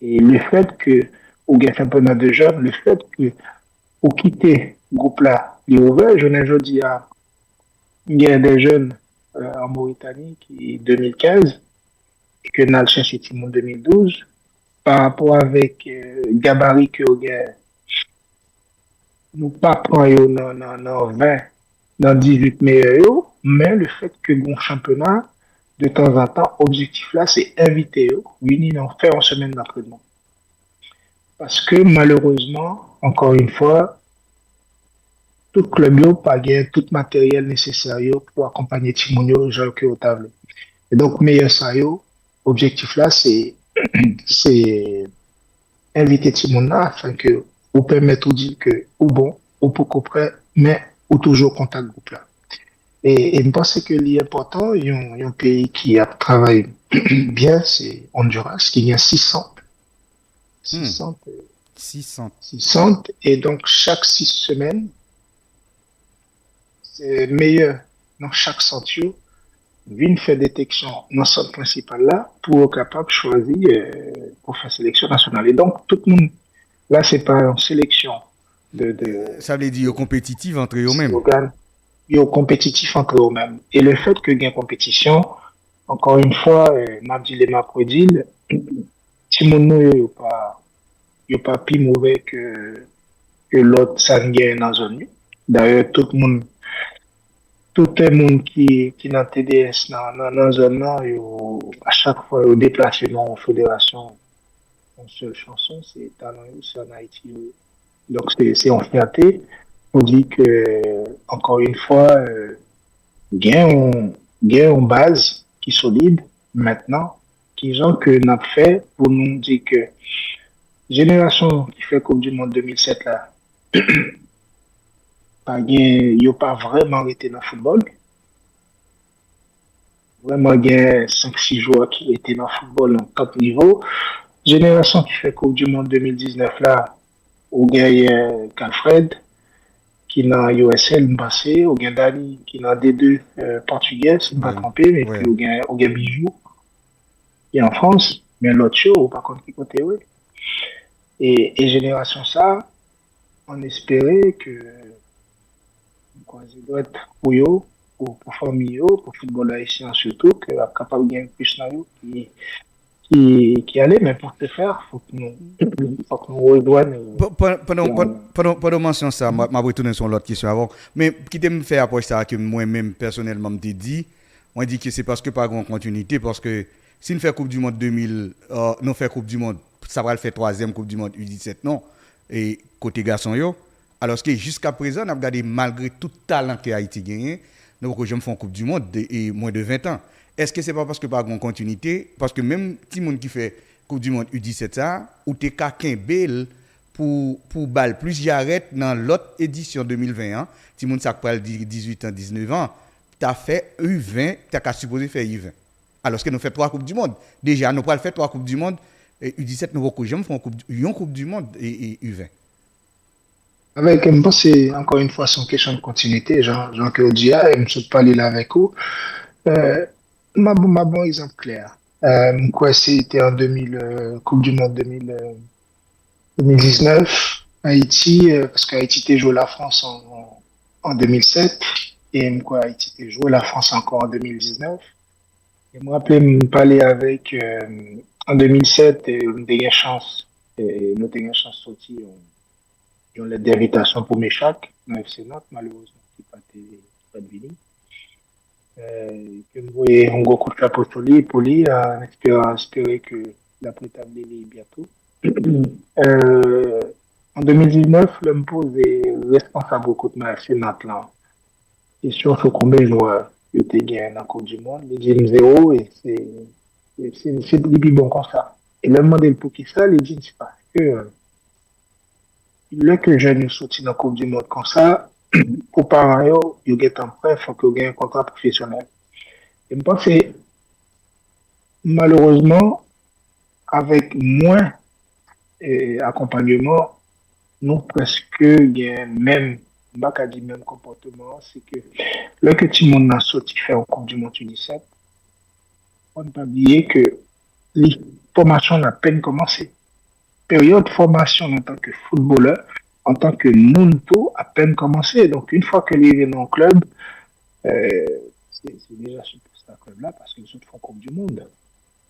Et le fait que vous gagnez un championnat de jeunes, le fait que vous quittez le groupe là, il est ouvert. Je ne dis à il y a des jeunes en Mauritanie qui 2015 et que nous cherché en 2012 par rapport avec gabarit que vous gagnez. Nous pas prendre dans 20, dans 18 meilleurs, mais le fait que bon championnat, de temps en temps, objectif là, c'est inviter eux, venir faire une semaine d'entraînement. Parce que malheureusement, encore une fois, tout club n'a pas gagné tout matériel nécessaire pour accompagner Timonio joueur que au table. Et donc, meilleur ça yo, objectif là, c'est inviter Timouna afin que vous permettre de dire que ou bon, ou pour qu'on prêt, mais ou toujours contact groupe là. Et je pense que l'important, il y a un pays qui a travaillé bien, c'est Honduras, qui a 600, Hmm. 600, 600. 600, et donc chaque 6 semaines, c'est meilleur dans chaque centre, vient faire détection dans ce centre principal là, pour être capable de choisir pour faire sélection nationale. Et donc, tout le monde, là, c'est pas une sélection Ça veut dire de compétitif entre eux-mêmes. slogans, il y a compétitif entre eux-mêmes. Et le fait que il y ait compétition, encore une fois, m'a dit les macrodile, si mon nom n'est pas plus mauvais que l'autre sanguin dans la zone. D'ailleurs, tout le monde qui dans TDS dans la zone, là, à chaque fois, au déplacement en fédération, une seule chanson, c'est talent, c'est en Haïti. Donc, c'est en fierté. On dit que, encore une fois, gain en base qui est solide maintenant, qui gens que n'a fait pour nous dire que génération qui fait Coupe du Monde 2007 là, pas gain, yo pas vraiment été dans le football. Vraiment gain 5-6 joueurs qui étaient dans le football en top niveau. Génération qui fait Coupe du Monde 2019 là, ou gain Calfred, qui dans USL passé, ou gain Dali qui dans D2 portugais, si je ne me pas Ouais. trompé, mais puis Ouais. ou gain Bijou qui est en France, mais l'autre show, par contre, qui côté, oui. Et génération ça, on espérait que, quoi, ça doit être pour eux, pour famille, pour football haïtien surtout, que la capable de gagner plus dans eux qui allait, mais pour ce faire, faut que nous rejoignions. Pendant mention ça, m'a retourné sur l'autre question avant. Mais qui te me fait après ça que moi-même personnellement me dit, on dit que c'est parce que pas grande continuité, parce que si nous fait Coupe du Monde 2000, nous fait Coupe du Monde, ça va le faire troisième Coupe du Monde U17 non, et côté garçon yo. Alors que jusqu'à présent, on a regardé malgré tout talent que Haïti gagne, nous que je me fais Coupe du Monde et moins de 20 ans. Est-ce que c'est pas parce que pas grande continuité, parce que même petit monde qui fait Coupe du Monde U17 ça, ou t'es qu'un bel pour balle plus j'arrête dans l'autre édition 2021, ti moun sak pral 18 ans 19 ans, t'as fait U20, t'as qu'à supposé faire U20. Alors que nous fait trois coupes du monde. Déjà nous pral faire trois coupes du monde et U17 nous beaucoup jamais font une coupe du monde et U20. Avec, je pense que c'est encore une fois son question de continuité, Jean-Claude Dia, et je suis parler là avec vous. Euh, ma bon exemple clair. Quoi, c'était en 2000, Coupe du Monde 2000, 2019, Haïti, parce qu'Haïti était joué la France en 2007, et quoi, Haïti était joué la France encore en 2019. Et moi, après, me parler avec, en 2007, et on a eu une chance, et nous avons eu une chance de sortir, ils ont l'aide d'invitation pour mes chacs, dans FC Nantes, malheureusement, qui n'est pas devenu. Que nous voyons un gros coup de chapeau pour lui, en espérer que la prétable est bientôt. Euh, En 2019, le me pose est responsable au coup de FC Nantes là. Question sur combien de joueurs il était gagné dans la Coupe du Monde. Il dit 0 et c'est du bon comme ça. Et le demandé pour qui ça, il dit c'est parce que là que jeune sorti dans la Coupe du Monde comme ça, pour parents, ils ont un prêt, il faut qu'ils aient un contrat professionnel. Et je pense que malheureusement, avec moins accompagnement, nous presque même, pas qu'à dire même comportement, c'est que là que tout le monde a sorti faire au Coupe du Monde 17, on ne peut pas oublier que les formations ont à peine commencé. Période de formation en tant que footballeur, en tant que Nunto, à peine commencé. Donc, une fois que les est dans le club, euh, c'est déjà super ce club-là parce qu'ils sont font Coupe du Monde.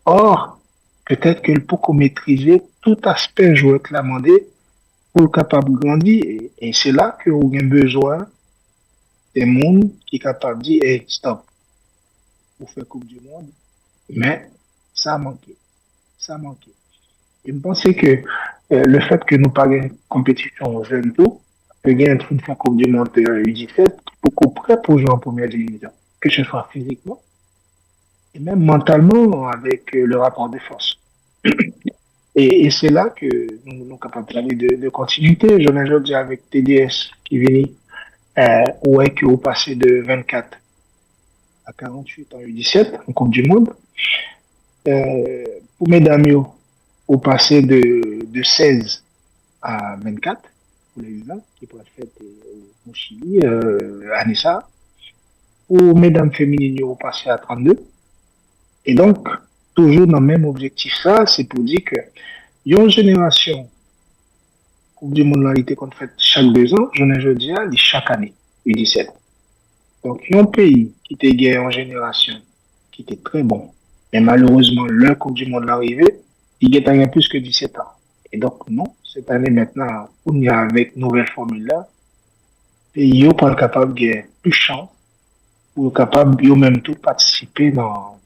Or, peut-être que pour maîtriser tout aspect joueur que l'a demandé pour être capable de grandir. Et c'est là que vous avez besoin des monde qui est capable de dire, hey, stop, vous faites Coupe du Monde, mais ça a manqué. Ça a manqué. Je pense que le fait que nous parlions de compétition jeune tout, que gagne un truc de Coupe du Monde U17, beaucoup prêt pour jouer en première division, que ce soit physiquement et même mentalement avec le rapport de force. Et c'est là que nous sommes capables d'aller de continuité. J'en ai aujourd'hui avec TDS qui vient, ouais, qui est passé de 24 à 48 en U17 en Coupe du Monde. Pour mesdames, au passé de 16 à 24 pour les U20 qui pourraient être faites au Chili, à Nissa. Pour mesdames féminines, au passé à 32. Et donc, toujours dans le même objectif, ça, c'est pour dire que il y a une génération Coupe du Monde là, qu'on fait chaque 2 ans, je ne dis pas, chaque année, U17. Donc, il y a un pays qui était gagné en génération, qui était très bon. Mais malheureusement, le Coupe du Monde l'arrivée, il y a plus que 17 ans. Et donc, non, cette année maintenant, on y a avec nouvelle formule là, et ils sont pas capable de gagner plus de chance pour capable de même tout participer dans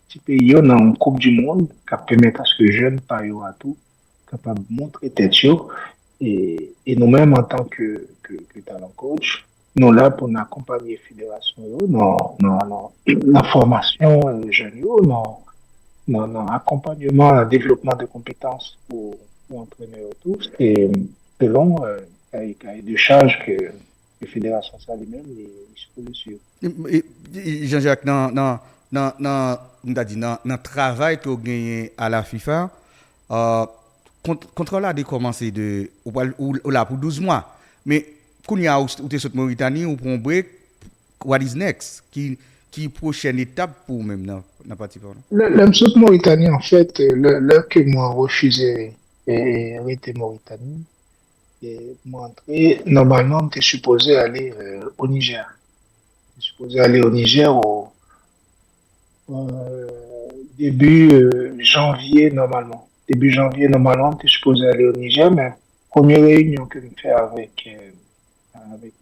petit pays dans une Coupe du Monde qui permet à ce que jeunes par à tout capable de montrer tête et nous-mêmes en tant que talent coach nous là pour nous accompagner la fédération dans la formation jeunes dans l'accompagnement le développement de compétences pour entraîner tous et selon cahier de charge que la fédération ça lui-même les suivre. Jean-Jacques, dans le travail que vous gagnez à la FIFA, contrôle a commencé là pour 12 mois. Mais quand il y a où tu es Mauritanie ou pour un break, what is next? Qui prochaine étape pour même dans la partie par là? Le saute Mauritanie, en fait, le que moi refusé et arrêté Mauritanie, et moi entré, normalement, tu es supposé aller au Niger. Tu es supposé aller au Niger au euh, début janvier, normalement. Début janvier, normalement, tu es supposé aller au Niger, mais première réunion que je fais avec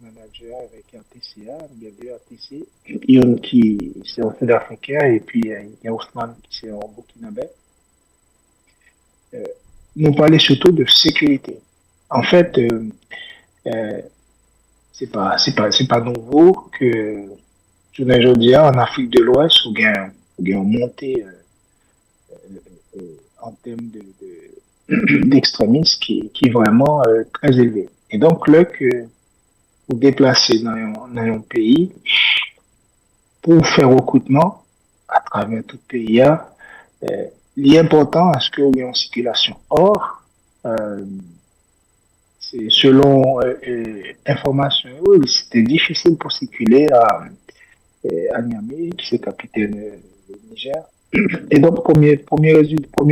manager, avec RTCA, il y avait RTC, Yon qui c'est un Sud-Africain et puis il y a Ousmane qui c'est en Burkinabé. Euh, nous parlait surtout de sécurité. En fait, euh, c'est pas nouveau que aujourd'hui en Afrique de l'Ouest, on a monté en termes d'extrémisme qui est vraiment très élevé. Et donc là que vous déplacer dans un pays pour faire recrutement à travers tout le pays, il est important à ce qu'il y ait une circulation. Or, c'est selon information, c'était difficile pour circuler à Niamey, qui c'est capitaine du Niger. Et donc, première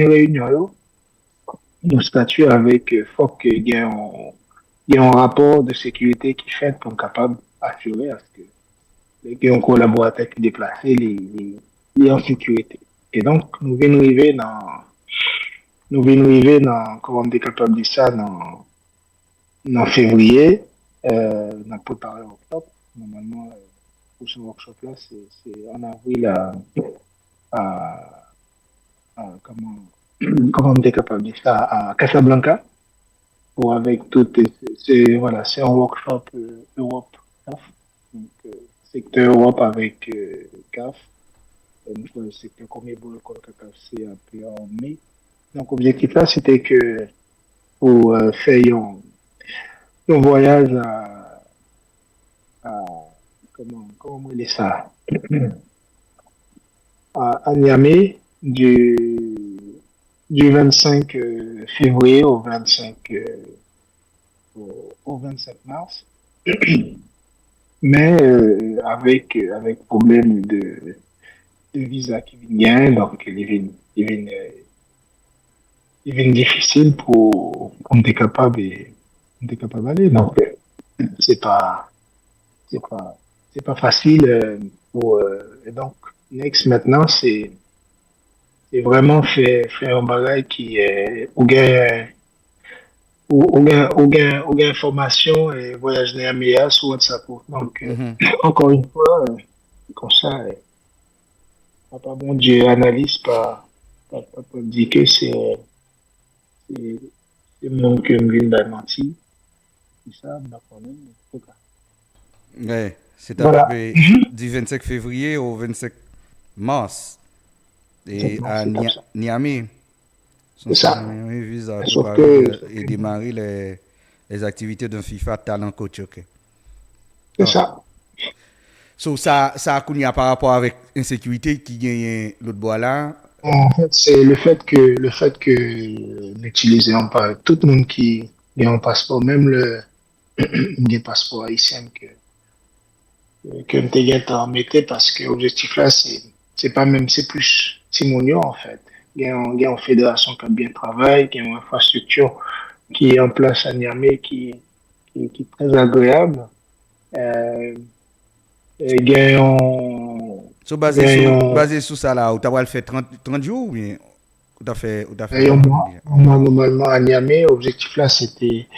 réunion, nous statuons avec faut qu'il y ait un rapport de sécurité qui fait pour être capable d'assurer à ce que les un collaborateur qui déplacé les en sécurité. Et donc, nous venons arriver dans, comment on est capable de dire ça, dans février, dans préparé octobre. Normalement, pour ce workshop-là, c'est en avril à, comment on est capable de dire ça, à Casablanca, pour avec toutes, voilà, c'est un workshop Europe, CAF, donc secteur Europe avec CAF, le secteur comme Ebola, c'est appelé en mai. Donc, l'objectif là, c'était que pour faire un voyage à comment on dit ça, à Niamey du 25 février au 25 mars, mais avec problème de visa qui vient, donc il vient difficile pour on est capable d'aller. Donc c'est pas c'est pas c'est pas facile pour et donc next maintenant c'est vraiment faire un bagage qui est ou gain information et voyage dans la sur WhatsApp. Donc encore une fois comme ça papa bon Dieu analyse pas dire que c'est mon que me vient de mentir. C'est ça, d'accord, en tout cas. Ouais, c'est Voilà. après du 25 février au 25 mars. Et Exactement, à c'est comme ça. Niamey, son C'est ça. Niamey vise à Sauf préparer que, sauf et que démarrer les activités d'un FIFA Talent Coach. Ok. c'est Ah. ça. So, ça a connu par rapport avec l'insécurité qui gagne l'autre bois là. En fait, c'est le fait que n'utilisons pas tout le monde qui a un passeport, même des passeports haïtiens que m'te en mettait parce que l'objectif là, c'est pas même, c'est plus Simonio, en fait. Il y a une fédération qui a bien travaillé, qui a une infrastructure qui est en place à Niamey qui est très agréable. Euh, il y a So, un, basé sur ça là, ou t'as fait 30 jours ou bien ou t'as fait Et un mois. normalement, à Niamey, l'objectif là, c'était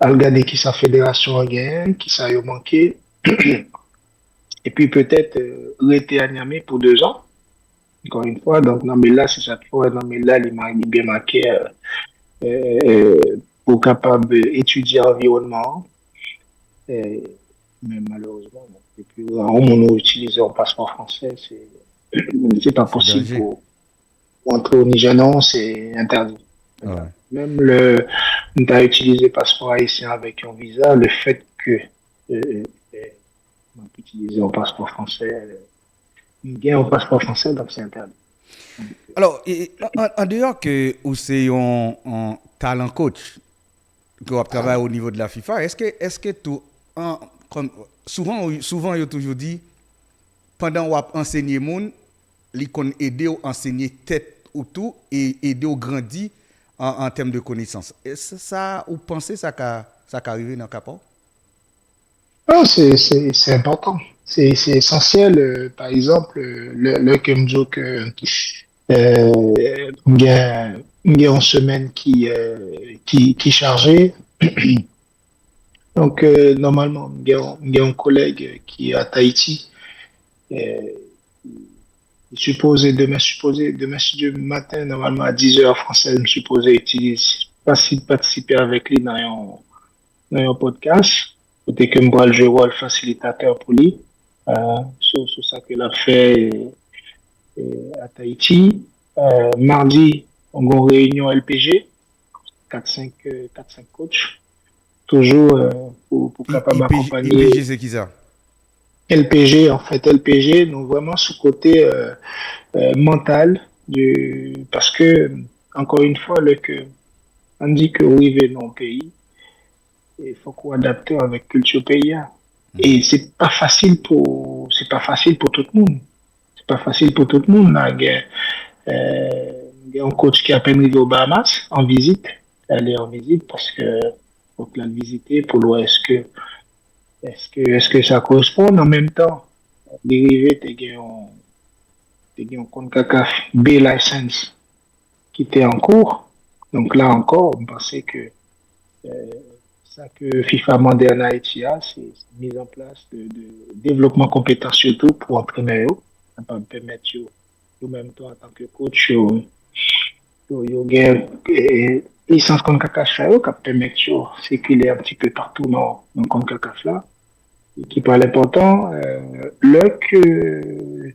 de regarder qui sa fédération a gagné, qui ça a manqué, et puis peut-être rester à Niamey pour 2 ans, encore une fois. Donc, non, mais là, c'est chaque fois, non, mais là, il est bien marqué pour capable d'étudier l'environnement. Euh, mais malheureusement, bon. Et puis, on a utilisé un passeport français, c'est pas C'est possible danger. pour entrer au Niger, non, c'est interdit. Voilà. Ouais. Même on a utilisé passeport haïtien avec un visa, le fait que on peut utiliser un passeport français, il y a un passeport français, donc c'est interdit. Donc, Alors, en dehors que ou c'est un talent coach que vous travaillez au niveau de la FIFA, est-ce que tout comme souvent il a toujours dit pendant qu'on enseigner monde, il qu'on aider à enseigner tête ou tout et aider au grandir en termes de connaissances. Est-ce ça vous pensez ça arrive dans le cas? non, c'est important. C'est essentiel. Par exemple, le Kemjo que il y a une semaine qui chargée. Donc, normalement, il y a un collègue qui est à Tahiti. Euh, demain, si Dieu matin, normalement à 10 heures française, je suis supposé participer avec lui dans un podcast. Peut-être que je vais jouer rôle facilitateur pour lui. Sur ça qu'il a fait à Tahiti. Mardi, on a une réunion LPG, 4-5 coachs, toujours pour capable IPG m'accompagner. c'est qui ça? LPG, en fait, LPG, nous vraiment sous côté mental, parce que, encore une fois, on dit que oui, dans le pays, il faut qu'on adapte avec culture pays. Et c'est pas facile pour tout le monde. C'est pas facile pour tout le monde. Là. Il y a un coach qui a à peine arrivé aux Bahamas en visite. Elle est en visite parce que faut que la visiter pour voir est-ce que ça correspond en même temps. Dérivé, t'es un CONCACAF B license qui était en cours. Donc là encore, on pensait que ça que FIFA demandait en Haïti, c'est mise en place de développement compétence surtout pour entraîneurs. Ça peut permettre, même toi en tant que coach, yo gen licence CONCACAF ça yo, qui permet de circuler un petit peu partout dans CONCACAF là. Et qui parle important, là que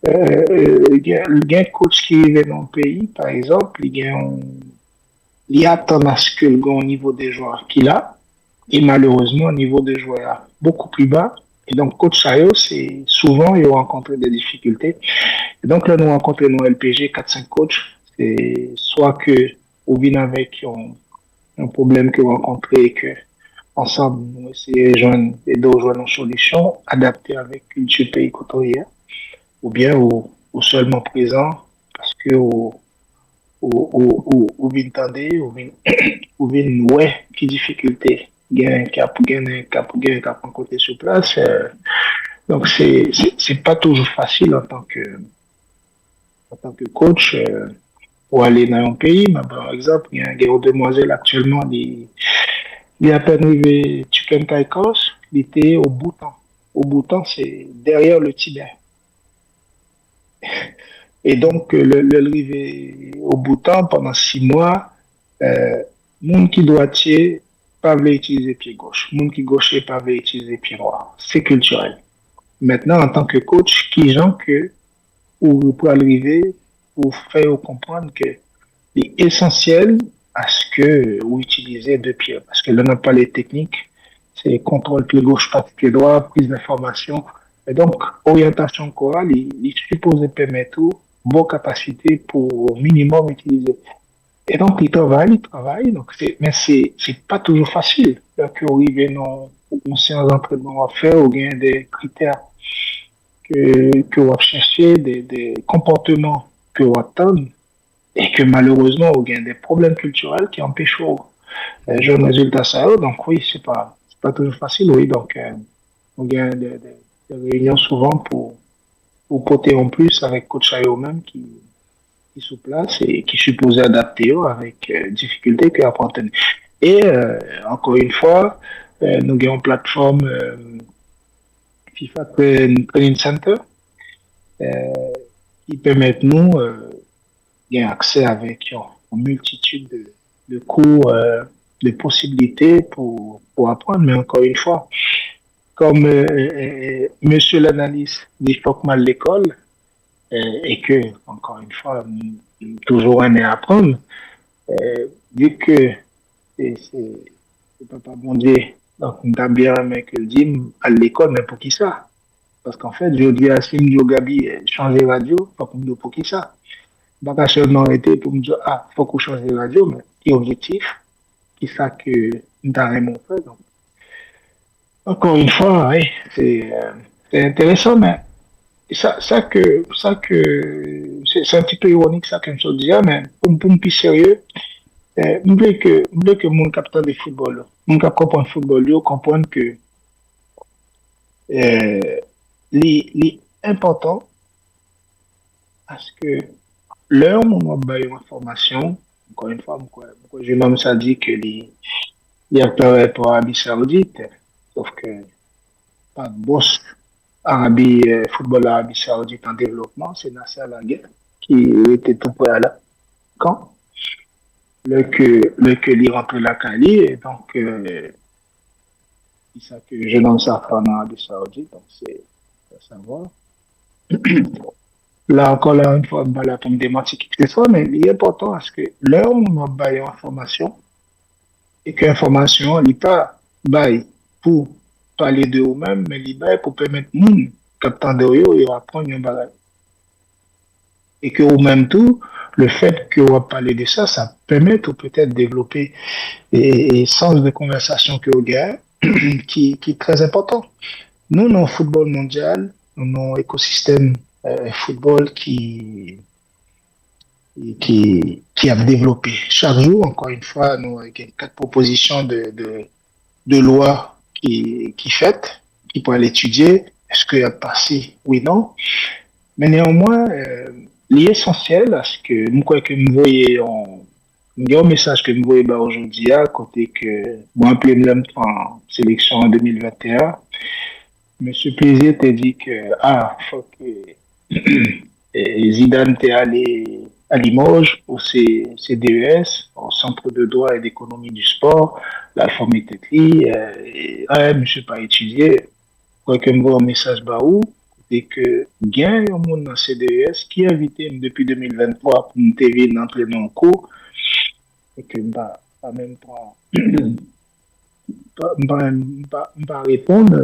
il y a un coach qui est dans le pays, par exemple, il attend à ce que le niveau des joueurs qu'il a, et malheureusement, le niveau des joueurs est beaucoup plus bas. Et donc, coach Sayo, c'est souvent, il rencontre des difficultés. Et donc, là, nous rencontrons nos LPG, 4-5 coachs. C'est soit que, ou bien avec un problème que vous rencontrez et que, ensemble, nous essayons de rejoindre une solution adaptée avec culture pays côtoyer, ou bien au seulement présent, parce que ou bien tendez, ou bien ouais, qui difficulté, cap côté sur place. Donc c'est pas toujours facile en tant que coach pour aller dans un pays. Mais par exemple, il y a une demoiselle actuellement, il est à peine arrivé Chicken Caicos, il était au Bhoutan. Au Bhoutan, c'est derrière le Tibet. Et donc, le arrivé au Bhoutan pendant 6 mois, Euh, Monde qui droitier, pas veut utiliser pied gauche. Monde qui gaucher, pas veut utiliser pied droit. C'est culturel. Maintenant, en tant que coach, qui gens que, ou pour arriver, pour faire comprendre que c'est essentiel à ce que vous utilisez deux pieds. Parce que là, on n'a pas les techniques. C'est contrôle pied gauche, pas pied droit, prise d'information. Et donc, orientation chorale, il suppose permettre vos capacités pour au minimum utiliser. Et donc, il travaille. Donc mais c'est pas toujours facile. Là, que vous arrivez dans une séance d'entraînement à faire, ou bien des critères que vous cherchez, des comportements que vous attendez, et que malheureusement, vous avez des problèmes culturels qui empêchent de jouer un résultat ça. Donc, oui, c'est pas toujours facile, oui. Donc, on gagne des réunions souvent pour porter en plus avec coach Ayo même qui sous place et qui supposait adapter avec difficulté que apprendre. Et encore une fois, nous avons une plateforme FIFA Training Center euh, qui permet nous d'avoir accès avec une multitude de cours, de possibilités pour apprendre. Mais encore une fois, comme monsieur l'analyste dit, faut que mal l'école et que, encore une fois, toujours un à apprendre. Vu que c'est papa bon Dieu, donc on t'a bien aimé que le dit à l'école, mais pour qui ça? Parce qu'en fait, je dis à Sim Gabi, changer radio, faut qu'on me dise pour qui ça? Pas qu'à seulement arrêter pour me dire, ah, faut qu'on change de radio, mais qui est objectif, qui ça que nous avons fait. Donc, encore une fois, oui, c'est intéressant, mais c'est un petit peu ironique ça que je dis, mais pour me plus sérieux, je voulais que mon capteur de football, mon cap comprend le football, yo comprendre que l'important parce que l'heure où on va une information, encore une fois, je même ça dit que les acteurs pour Arabie Saoudite, sauf que pas de boss football Arabie Saoudite en développement, c'est Nasser Al-Khelaifi qui était tout près à là. Quand le que l'y rentre la Cali, et donc c'est ça que je nomme ça en Arabie Saoudite, donc c'est à savoir. Là encore, là, une fois, là, pour me démentir qui que ce soit, mais l'important, parce que l'heure où on a une information, et que l'information, il n'est pas bail pour parler de vous-même, mais il est pour permettre nous, captant de vous, et apprendre un bagage. Et que vous-même tout, le fait que vous parlez de ça, ça permet ou peut-être développer et sens de conversation que vous avez, qui est très important. Nous, dans le football mondial, dans l'écosystème football qui a développé. Chaque jour, encore une fois, nous avons quatre propositions de loi qui fait, qui pourrait l'étudier. Est-ce qu'il y a passé? Oui, non. Mais néanmoins, l'essentiel, parce que nous crois que nous voyons un message que nous voyons aujourd'hui à côté que moi, en sélection en 2021, Monsieur Plaisir t'a dit que faut que Zidane était allé à Limoges pour ses DES, au Centre de droit et d'économie du sport. La forme était monsieur pas étudié. Quoi que me voit un message baou, c'est que gain un monde dans CDES qui a invité depuis 2023 pour me TV d'entrer dans le cours et que pas même pas répondre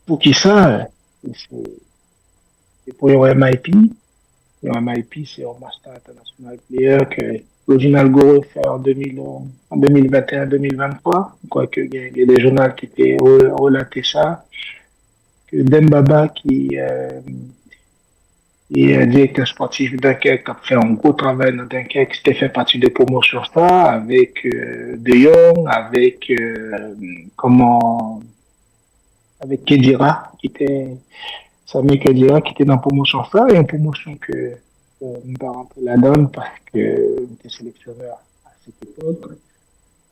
pour qui ça c'est pour le MIP. Le MIP, c'est un Master International Player que Original Go fait en 2021-2023. Quoique, il y a des journaux qui étaient relatés ça. Que Dembaba, qui est directeur sportif de Dunkerque, a fait un gros travail dans Dunkerque, c'était fait partie de promotion ça, avec De Jong, avec Kedira, qui était Samy Kedira, qui était dans promotion ça, et une promotion que nous pas rentré la donne parce que j'étais sélectionneur à cette époque,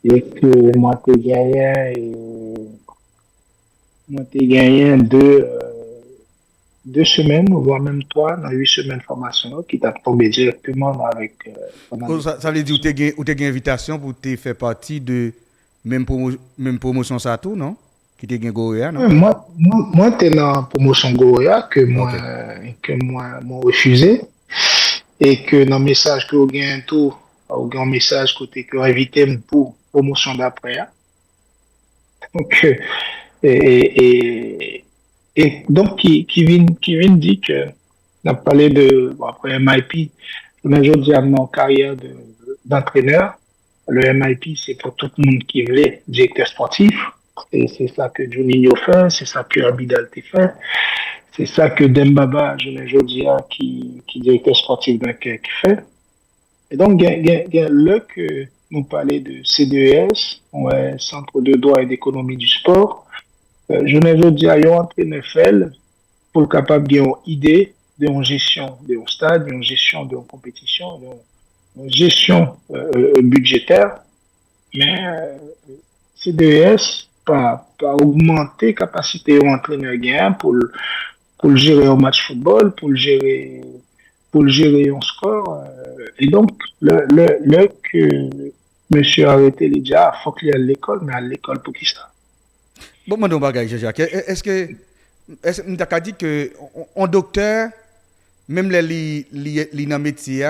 et que moi, t'ai gagné 2 semaines, voire même 3, dans 8 semaines de formation, qui t'a tombé directement avec Ça veut dire que tu as une invitation pour te faire partie de même promotion ça tout, non? Qui te gagne Goya, non? Moi, t'es dans la promotion Goya Ok. moi refusé. Et que dans le message que vous gagnez tout, vous gagnez un message côté que invité pour promotion d'après. Hein. Donc, et, et donc, qui vient dit que, on a parlé de, bon, après MIP, on a aujourd'hui à mon carrière d'entraîneur. Le MIP, c'est pour tout le monde qui veut directeur sportif. Et c'est ça que Juninho fait, c'est ça que Abidal fait, c'est ça que Dembaba, je l'ai aujourd'hui, qui directeur sportif d'un qui fait. Et donc, là que nous parlons de CDES, ouais, Centre de droit et d'économie du sport, je ne veux dire, il y a un entraîneur pour le capable d'avoir une idée de une gestion de un stade, de une gestion de une compétition, de une gestion budgétaire, mais CDES pas augmenter capacité de entraîneur gain pour gérer un match football, pour gérer un score. Et donc, le que monsieur a arrêté les gars, il faut qu'il y ait à l'école, mais à l'école pour qui ça? Bon, moi, non, bagage, Jacques. Est-ce que tu as dit que un docteur, même les dans métier,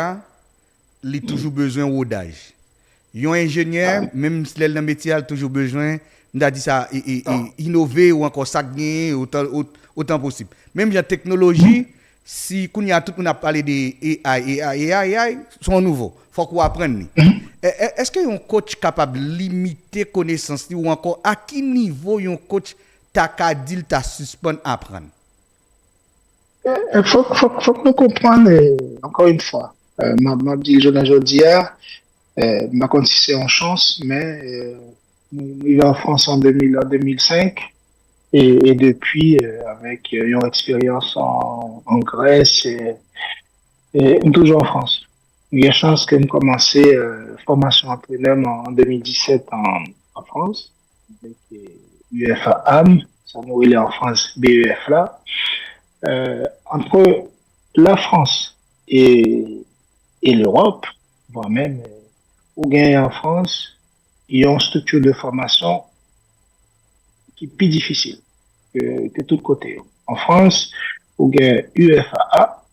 il a toujours besoin de rodage. Un ingénieur, même si le métier a toujours besoin, on a dit ça, innover ou encore ça gagner autant possible. Même la technologie, si on a tout le monde a parlé de AI sont nouveaux. Il faut qu'on apprenne. Est-ce qu'il y a un coach capable de limiter connaissance ou encore à quel niveau un coach t'a dit t'a suspend apprendre? Il faut que nous comprenions, encore une fois, ma dit je l'ai dit hier, ma contre si c'est en chance, mais nous vivons en France en 2005 et depuis, avec une expérience en Grèce et toujours en France. Il y a chance que nous commençons formation entraîneur en 2017 en France, avec UEFA AM, ça nous est en France BEF là. Entre la France et l'Europe, voire même ou bien en France, il y a une structure de formation qui est plus difficile que tout côté. En France, il y a UFAA,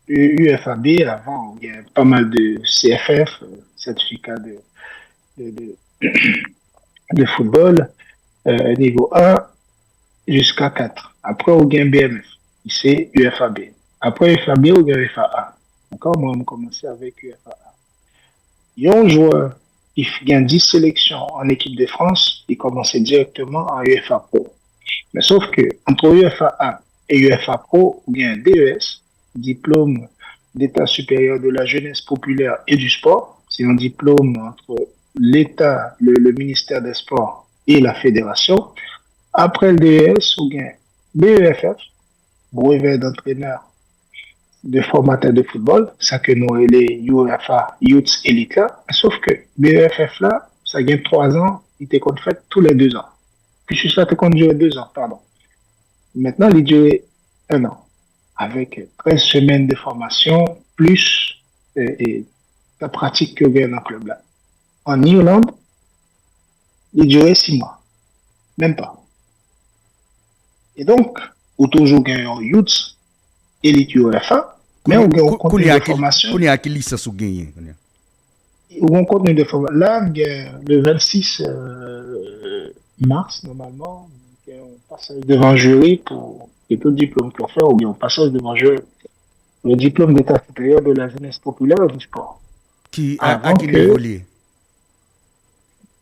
UFAB, avant, il y a pas mal de CFF, certificat de, de, de football, niveau 1 jusqu'à 4. Après, on a un BMF, c'est UFAB. Après UFAB, on a UFAA. D'accord, moi, on a commencé avec UFAA. Il y a un joueur qui gagne 10 sélections en équipe de France, il commence directement en UEFA Pro. Mais sauf que entre UFAA et UEFA Pro, il y a un DES, diplôme d'État supérieur de la jeunesse populaire et du sport. C'est un diplôme entre l'État, le ministère des Sports et la fédération. Après le DES, il y a BEFF, brevet d'entraîneur de formateur de football, ça que nous les UEFA Youth Elite là, sauf que BEFF là, ça gagne 3 ans, il était fait tous les 2 ans. Puis je suis là, il durer 2 ans, pardon. Maintenant, il dure 1 an, avec 13 semaines de formation, plus la pratique que vient dans le club là. En Irlande, il durait 6 mois, même pas. Et donc, ou toujours gagner en Youth Elite UEFA, mais on a un contenu de formation. On a quelle licence ou gagné? On a un contenu de formation. Là, le 26 mars, normalement, on passage devant le jury pour tout diplôme qu'on fait, ou bien on passage devant le jury. Le diplôme d'état supérieur de la jeunesse populaire et du sport. À quel niveau lié?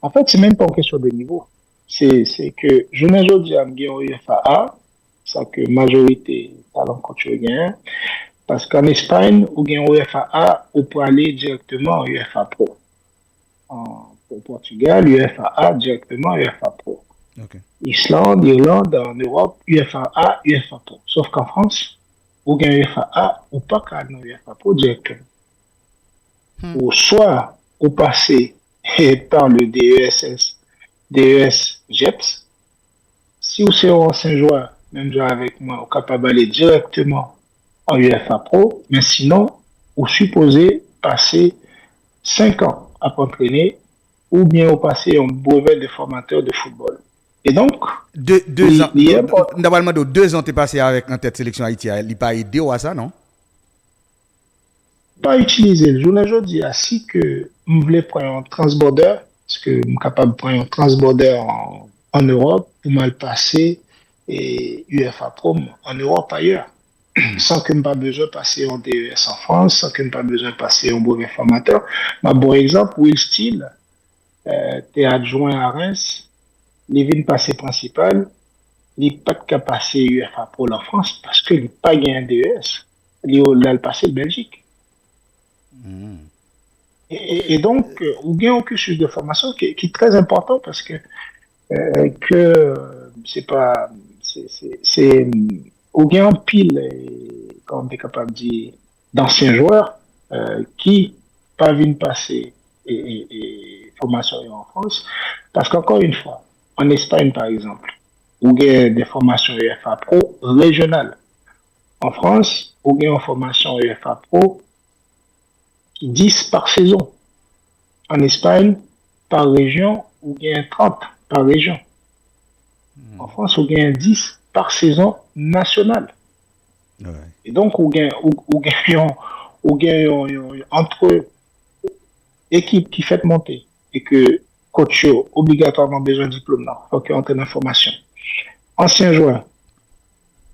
En fait, c'est même pas une question de niveau. C'est que je n'ai jamais dit à UFAA, ça que majorité talent quand tu gagnes. Parce qu'en Espagne, ou bien UFAA, on peut aller directement en UEFA Pro. Au Portugal, UFAA directement UEFA Pro. Okay. Islande, Irlande, en Europe, UFAA, UEFA Pro. Sauf qu'en France, ou bien UFAA, ou pas qu'à UEFA Pro directement. Ou soit, ou passer par le DES GEPS. Si vous êtes un ancien joueur, même jouer avec moi, ou capable d'aller directement en UEFA Pro, mais sinon, vous supposez passer 5 ans à entraîner ou bien au passer un brevet de formateur de football. Et donc, Deux ans, il est important. normalement, 2 ans, tu es passé avec en tête sélection Haïti. Il n'a pas aidé à ça, non? Pas utiliser le journée aujourd'hui ainsi que je voulais prendre un transborder parce que je suis capable de prendre un transborder en Europe pour mal passer et UEFA Pro en Europe ailleurs sans que je n'ai pas besoin de passer en DES en France, sans que je n'ai pas besoin de passer en brevet formateur. Ma bon exemple, Will Steele, t'es adjoint à Reims, il vient passer principal, il n'est pas de passer UEFA Pro en France parce qu'il n'a pas gagné un DES. Il a le passé de Belgique. Et donc, ou bien un cursus de formation qui est très important parce que c'est pas, c'est, ou bien pile, comme on est capable de dire, d'anciens joueurs qui pas viennent passer et formation en France. Parce qu'encore une fois, en Espagne, par exemple, où il y a des formations UEFA Pro régionales. En France, où il y a une formation UEFA Pro 10 par saison. En Espagne, par région, ou bien 30 par région. En France, on gagne 10 par saison nationale. Ouais. Et donc, on gagne entre équipes qui fait monter et que coach a obligatoirement besoin de diplôme. Il faut qu'il entre en formation. Ancien joueur,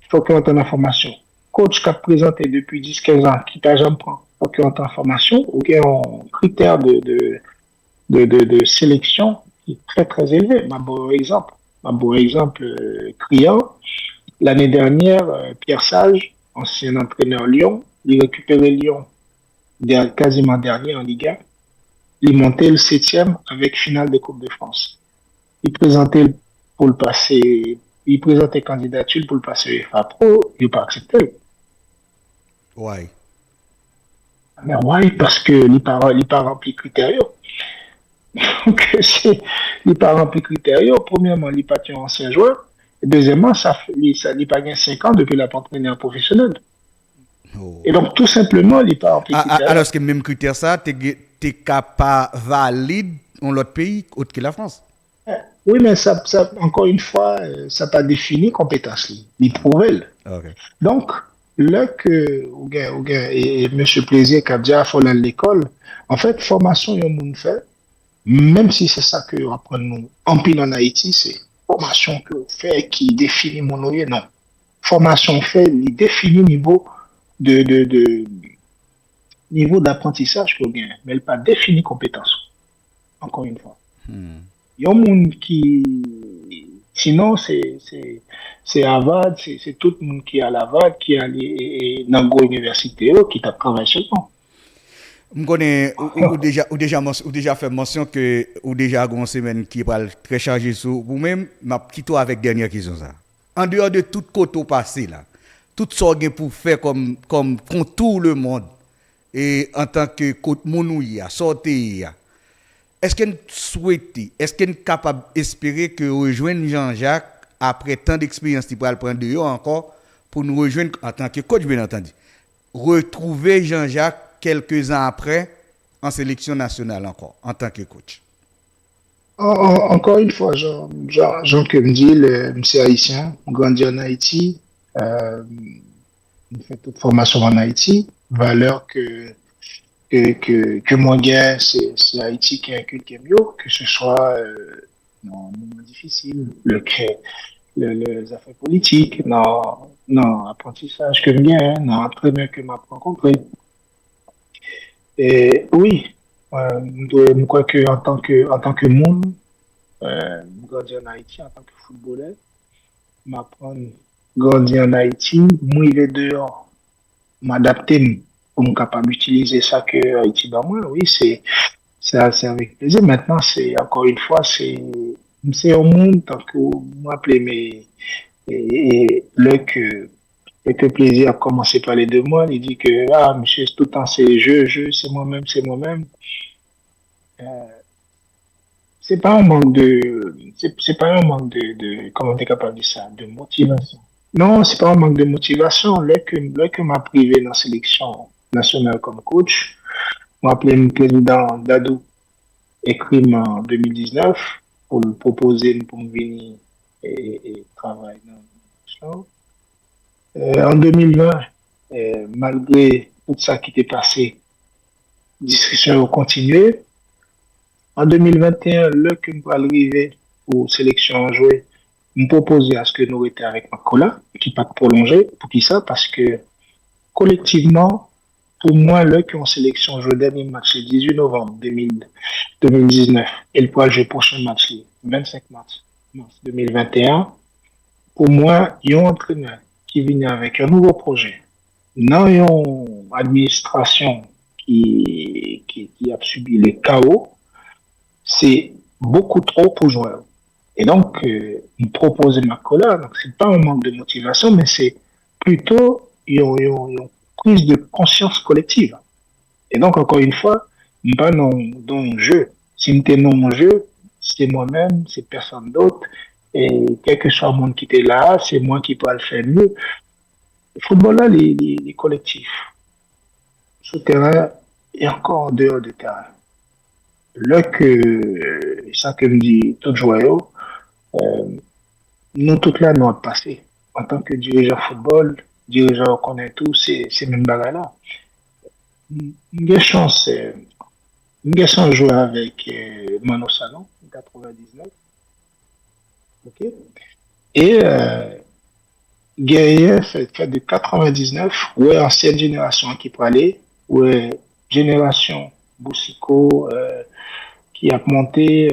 il faut qu'il entre en formation. Coach qui a présenté depuis 10-15 ans, qui t'a jamais pris, il faut qu'il entre en formation. Ou qu'il y ait un critère de sélection qui est très, très élevé. Un bon exemple criant. L'année dernière, Pierre Sage, ancien entraîneur Lyon, il récupérait Lyon quasiment dernier en Ligue 1. Il montait le 7e avec finale de Coupe de France. Il présentait pour le passer, il présentait candidature pour le passer UEFA Pro, il n'a pas accepté. Ouais. Mais ouais, parce que il pas rempli critères. Donc, il n'est pas rempli critères. Premièrement, il n'est pas un ancien joueur. Et deuxièmement, il n'a pas gagné 5 ans depuis la entraîneur professionnel. Oh. Et donc, tout simplement, il n'est pas rempli critères. Alors que même critère ça, tu es capable valide dans l'autre pays, autre que la France. Oui, mais ça encore une fois, ça n'a pas défini compétence. Il prouve. Okay. Donc, là que, et M. Plaisir qui a déjà fait l'école, en fait, formation, il y a un monde fait, même si c'est ça que apprend nous en pile en Haïti, c'est formation que fait qui définit mon oeil, non. Formation fait, il définit de niveau d'apprentissage que bien, mais elle pas défini compétence. Encore une fois. Il y a un monde qui, sinon c'est Harvard, c'est tout le monde qui est à Harvard, qui est allé dans une université, qui t'a travaillé chez nous. Je connais, ou déjà fait mention que, ou déjà une semaine qui est très chargée sur vous-même, ma petite avec dernière question ça. En dehors de tout côté passé là, tout ce que pour faire comme tout le monde, et en tant que côté monouïa, sortir, est-ce qu'on souhaite, est-ce qu'on est capable d'espérer que rejoindre Jean-Jacques après tant d'expérience qu'il pourra prendre de encore pour nous rejoindre en tant que coach, bien entendu. Retrouver Jean-Jacques quelques ans après en sélection nationale encore, en tant que coach. Encore une fois, Jean que me dit, le monsieur haïtien, grandi en Haïti, fait toute formation en Haïti, valeur que mon gars, c'est Haïti qui inculque mieux, que ce soit dans un moment difficile, les affaires politiques, dans l'apprentissage que je gagne, dans l'entraîneur que m'a rencontré. Et oui, je crois que en tant que monde, grandir en Haïti en tant que footballeur, m'apprendre grandir en Haïti, moi il est dehors, m'adapter pour me capable d'utiliser ça que Haïti dans moi, oui, c'est avec plaisir. Maintenant, c'est encore une fois, c'est au monde tant que moi appelez mes et le que plaisir a commencé par les 2 mois, il dit que ah monsieur tout le temps c'est je, c'est moi-même. Euh, c'est pas un manque de comment on est capable de dire ça, de motivation. Non, c'est pas un manque de motivation. Là que m'a privé dans la sélection nationale comme coach, m'a appelé le président Dadou écrit en 2019 pour me proposer pour me venir et travailler dans la sélection. En 2020, malgré tout ça qui était passé, discussion a continué. En 2021, le que nous arrivé pour sélection jouer, me proposer à ce que nous étions avec Makola, qui pas prolonger. Pour qui ça? Parce que collectivement, pour moi, le qui en sélection joué dernier match le 18 novembre 2019 et le poids jouer prochain match le 25 mars 2021, pour moi, il y a un entraîneur qui vient avec un nouveau projet. Non, il y a une administration qui a subi le chaos. C'est beaucoup trop pour jouer. Et donc, il propose Macola. Donc, c'est pas un manque de motivation, mais c'est plutôt une prise de conscience collective. Et donc, encore une fois, pas dans le jeu. Si j'étais dans mon jeu, c'est moi-même, c'est personne d'autre. Et quel que soit le monde qui était là, c'est moi qui peux le faire mieux. Le football, là, les collectifs, sur le terrain et encore en dehors du terrain. Là que, ça que me dit tout joyeux, euh, nous, toutes là, nous avons passé. En tant que dirigeant football, dirigeant, on connaît tout, c'est même bagarre-là. Une chance, une chance de jouer avec Mano Salon, en 99. OK? Et guerrier, fait de 99, ouais, ancienne génération qui peut aller, ouais, génération Boussico, qui a monté,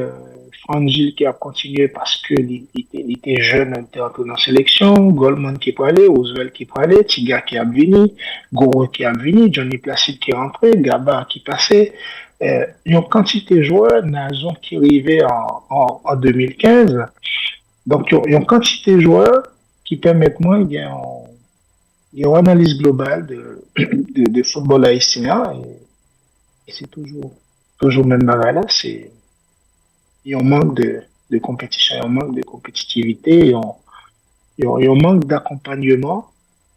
Franck Gilles qui a continué parce que il était jeune, il était entré dans la sélection, Goldman qui peut aller, Oswald qui peut aller, Tiga qui a venu, Goro qui a venu, Johnny Placide qui est rentré, Gaba qui passait. Il y a une quantité de joueurs, Nazon qui arrivait en 2015. Donc, il y a une quantité de joueurs qui permettent moi, il y a une analyse globale de football haïtien et c'est toujours même là, c'est il y a un manque de compétition, il y a un manque de compétitivité, il y a un manque d'accompagnement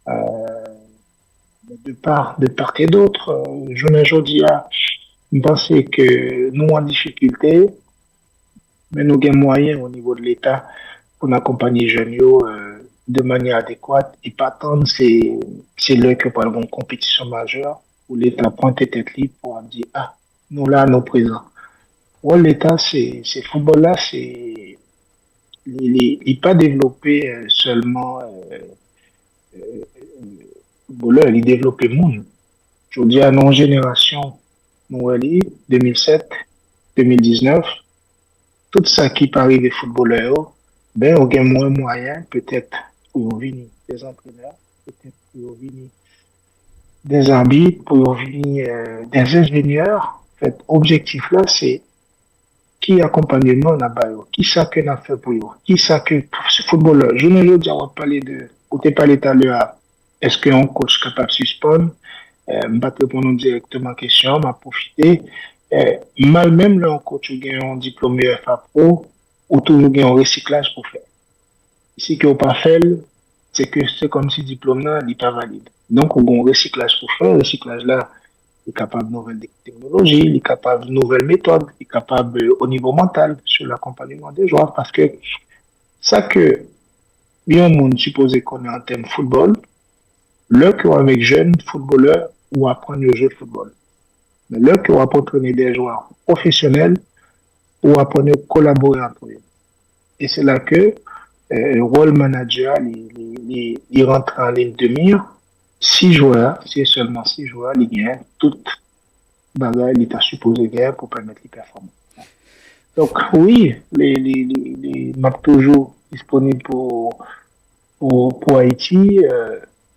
de part et d'autre. Je ne dis à penser que nous en difficulté, mais nous avons moyens au niveau de l'État pour accompagner les jeunes de manière adéquate et pas attendre c'est là que par une compétition majeure où l'État pointe tête libre pour dire ah nous là nous présents. Ouais, l'État c'est football là c'est il n'est pas développé seulement footballeur, il est développé monde. Je dis à nos générations, nous, 2007, 2019, tout ça qui parle des footballeurs, ben, on a moins moyen, peut-être, pour venir des entraîneurs, peut-être pour venir des arbitres, pour venir des ingénieurs. En fait, objectif là, c'est qui accompagnement là-bas, qui ça que n'a fait pour eux, qui ça que ce footballeur. Je ne veux dire, on va parler de, on t'a parlé tout à l'heure, est-ce qu'un coach capable de suspendre? Pas te répondre directement à la question, m'a profité. Mal même là, un coach qui a un diplôme UFA Pro, ou toujours un recyclage pour faire. Si que pas fait, c'est que c'est comme si le diplôme là n'est pas valide. Donc, on a un recyclage pour faire. Le recyclage là est capable de nouvelles technologies, il est capable de nouvelles méthodes, il est capable au niveau mental sur l'accompagnement des joueurs. Parce que ça que bien monde supposé qu'on est en termes football, là qu'on avec jeunes footballeurs ou apprendre le jeu de football. Mais là qu'on va entraîner des joueurs professionnels ou apprendre à collaborer entre eux. Et c'est là que le rôle manager, il rentre en ligne de mire. 6 joueurs, c'est seulement 6 joueurs, il gagne toute bagarre, il est supposé gagner pour permettre les performances. Donc oui, les maps toujours disponibles pour Haïti,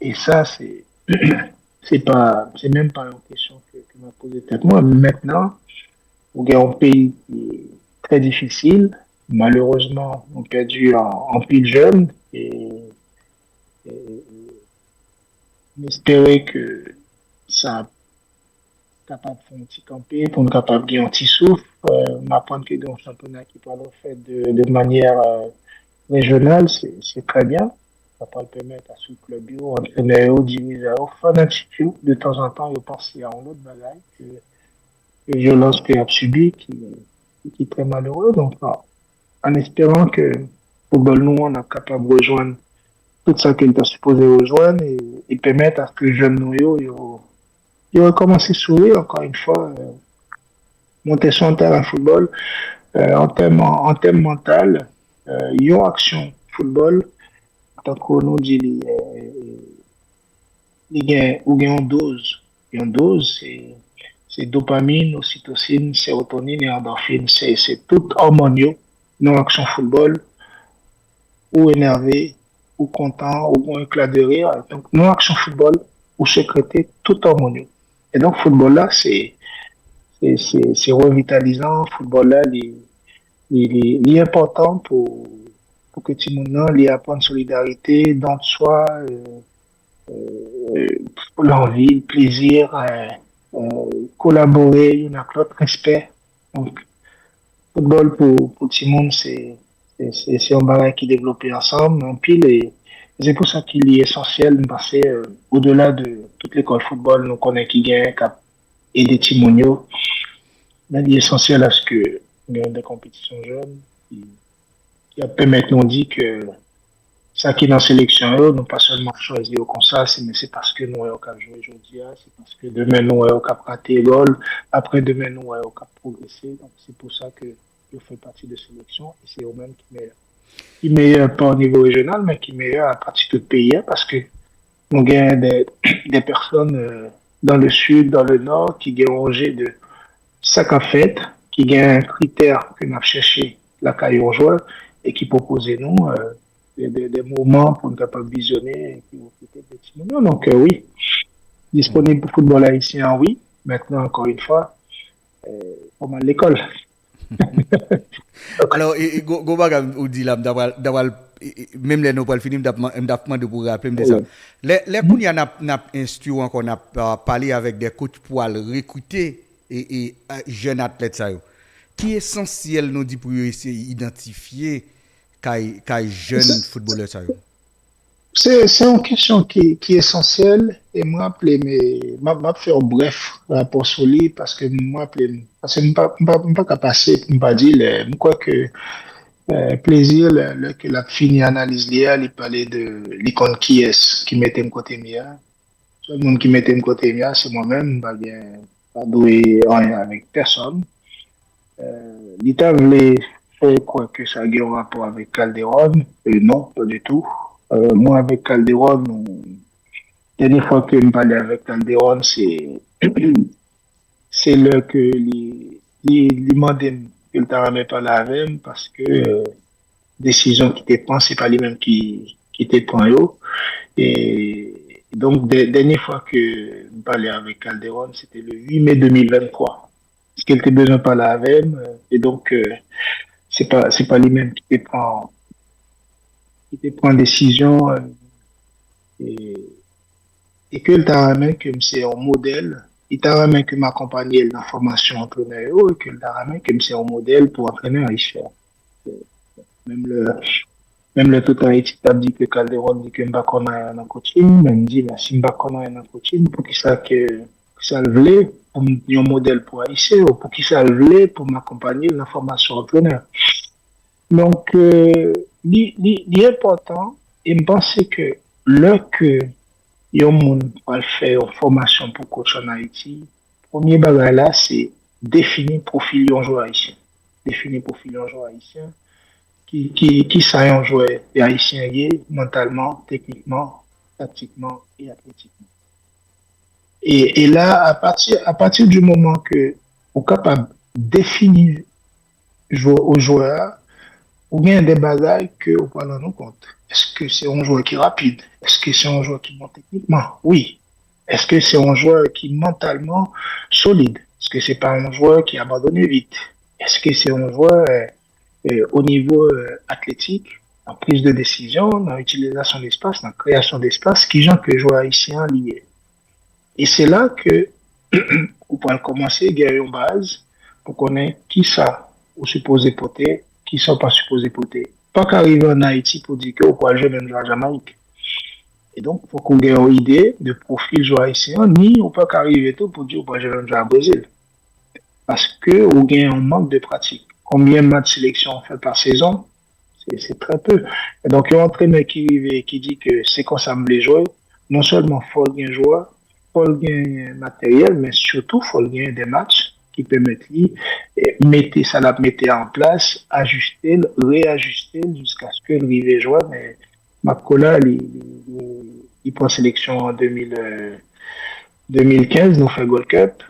et ça c'est même pas une question que m'a posé peut-être moi. Maintenant, on a un pays qui est très difficile. Malheureusement, on a perdu en pile jeune et on espérait que ça capable de faire un petit campé pour nous capable de gagner un petit souffle, m'apprendre que dans un championnat qui peut le faire de manière régionale, c'est très bien. Ça va le permettre à ce club, entraîneur, dirigeant, fanatique, de temps en temps, il pense à un autre bagage que les violences qu'il a subies, qui est très malheureux. Donc, en espérant que le football, nous, on est capable de rejoindre tout ça qu'il est supposé rejoindre et permettre à ce que les jeunes nous, ils recommencent à sourire, encore une fois, monter sur un terrain de football, en termes mental, ils ont action football, tant qu'on nous dit, ou bien une dose. Une dose, c'est dopamine, ocytocine, sérotonine et endorphine. C'est tout harmonieux dans l'action football, ou énervé, ou content, ou un éclat de rire. Donc, dans l'action football, ou sécréter tout harmonieux. Et donc, football là, c'est revitalisant. Football là, il est important pour que tout le monde apprenne solidarité, don de soi, l'envie, le plaisir, collaborer, il y a l'autre respect. Donc, football pour tout le monde, c'est un bagage qui est développé ensemble, en pile, et c'est pour ça qu'il est essentiel de passer au-delà de toute l'école football, nous connaissons qui gagne, cap et des timoniaux. Mais il est essentiel à ce que nous ayons des compétitions jeunes qui permettent, nous dit que ça qui est dans la sélection, nous pas seulement choisir comme ça, mais c'est parce que nous avons qu'à jouer aujourd'hui, c'est parce que demain nous avons qu'à pratiquer le goal, après demain nous avons qu'à progresser. Donc c'est pour ça que je fais partie de sélection et c'est eux-mêmes qui meilleur pas au niveau régional, mais qui meilleur à partir de pays, parce que nous avons des personnes dans le sud, dans le nord, qui ont rangé de sac à fête, qui ont un critère que nous avons cherché la caillou joueur et qui proposait nous des moments pour nous capables de visionner et qui vont des petits moments. Donc oui, disponible pour football haïtien, oui. Maintenant, encore une fois, pas mal l'école. Alors, go baga ou dit là, même les nous pas fini, m'd'a demandé pour rappeler me ça. Les qu'on y a n'a instruit encore n'a parlé avec des coachs pour recruter et jeunes athlètes ça yo. Qui est essentiel nous dit pour essayer d'identifier qu'ay jeunes footballeurs ça yo. C'est une question qui est essentielle et moi appelé mais m'a faire bref rapport sur lui parce que moi appelé parce que pas passer pas dire je crois que plaisir que la fini analyse liée il parlait de l'icône qui est qui mettait de côté mia tout le monde qui mettait de côté mia c'est moi-même pas doué rien avec personne l'État voulait faire quoi que ça ait un rapport avec Calderon non pas du tout moi avec Calderon la dernière fois que je parlais avec Calderon c'est là que il demandait que le tarame parler avec moi parce que décision qui était prise, c'est pas les mêmes qui étaient pris. Et donc, la dernière fois que je parlais avec Calderon, c'était le 8 mai 2023. Parce qu'il était besoin de parler avec moi. Et donc, c'est pas les mêmes qui étaient pris décision. Et, et que le tarame, comme c'est un modèle, il tarame que m'accompagnait dans la formation entraîneur et que le tarame, comme c'est un modèle pour entraîneur riche. Même le, même le tout Haïti t'a dit que Calderon dit que m'a connaît en coaching, mais me dit, là, si m'a connaît en coaching, pour qui ça que ça le voulait, pour un modèle pour Haïtien, ou pour qui ça le voulait, pour m'accompagner dans la formation entraîneur. Donc, l'important, et me penser que le que yon monde va faire une formation pour coach en Haïti, premier bagage là, c'est définir profil d'un joueur haïtien. Définir profil d'un joueur haïtien qui sait un joueur haïtien mentalement, techniquement, tactiquement et athlétiquement. Et là, à partir du moment que vous êtes capable de définir aux joueurs, ou bien des bagages que vous prenez en compte. Est-ce que c'est un joueur qui est rapide? Est-ce que c'est un joueur qui monte techniquement? Oui. Est-ce que c'est un joueur qui est mentalement solide? Est-ce que c'est pas un joueur qui abandonne vite? Est-ce que c'est un joueur au niveau athlétique, en prise de décision, dans l'utilisation d'espace, dans la création d'espace, qui genre que le joueur haïtien lié? Et c'est là que vous pouvez commencer à gagner une base pour connaître qui ça vous supposez porter, qui sont pas supposés porter. Pas qu'arriver en Haïti pour dire que vous pouvez jouer même la Jamaïque. Et donc, il faut qu'on ait une idée de profil joueur haïtien, ni on peut qu'arriver tout pour dire, bon, je vais jouer à Brésil. Parce que on gagne un manque de pratique. Combien de matchs de sélection on fait par saison? C'est très peu. Et donc, il y a un entraîneur qui dit que c'est qu'on s'aime jouer. Non seulement il faut bien jouer, il faut bien matériel, mais surtout il faut bien des matchs qui permettent de mettre ça, la mettre en place, ajuster, réajuster jusqu'à ce que le rive jouer. Mais Makola, il prend sélection en 2015, nous fait Gold Cup.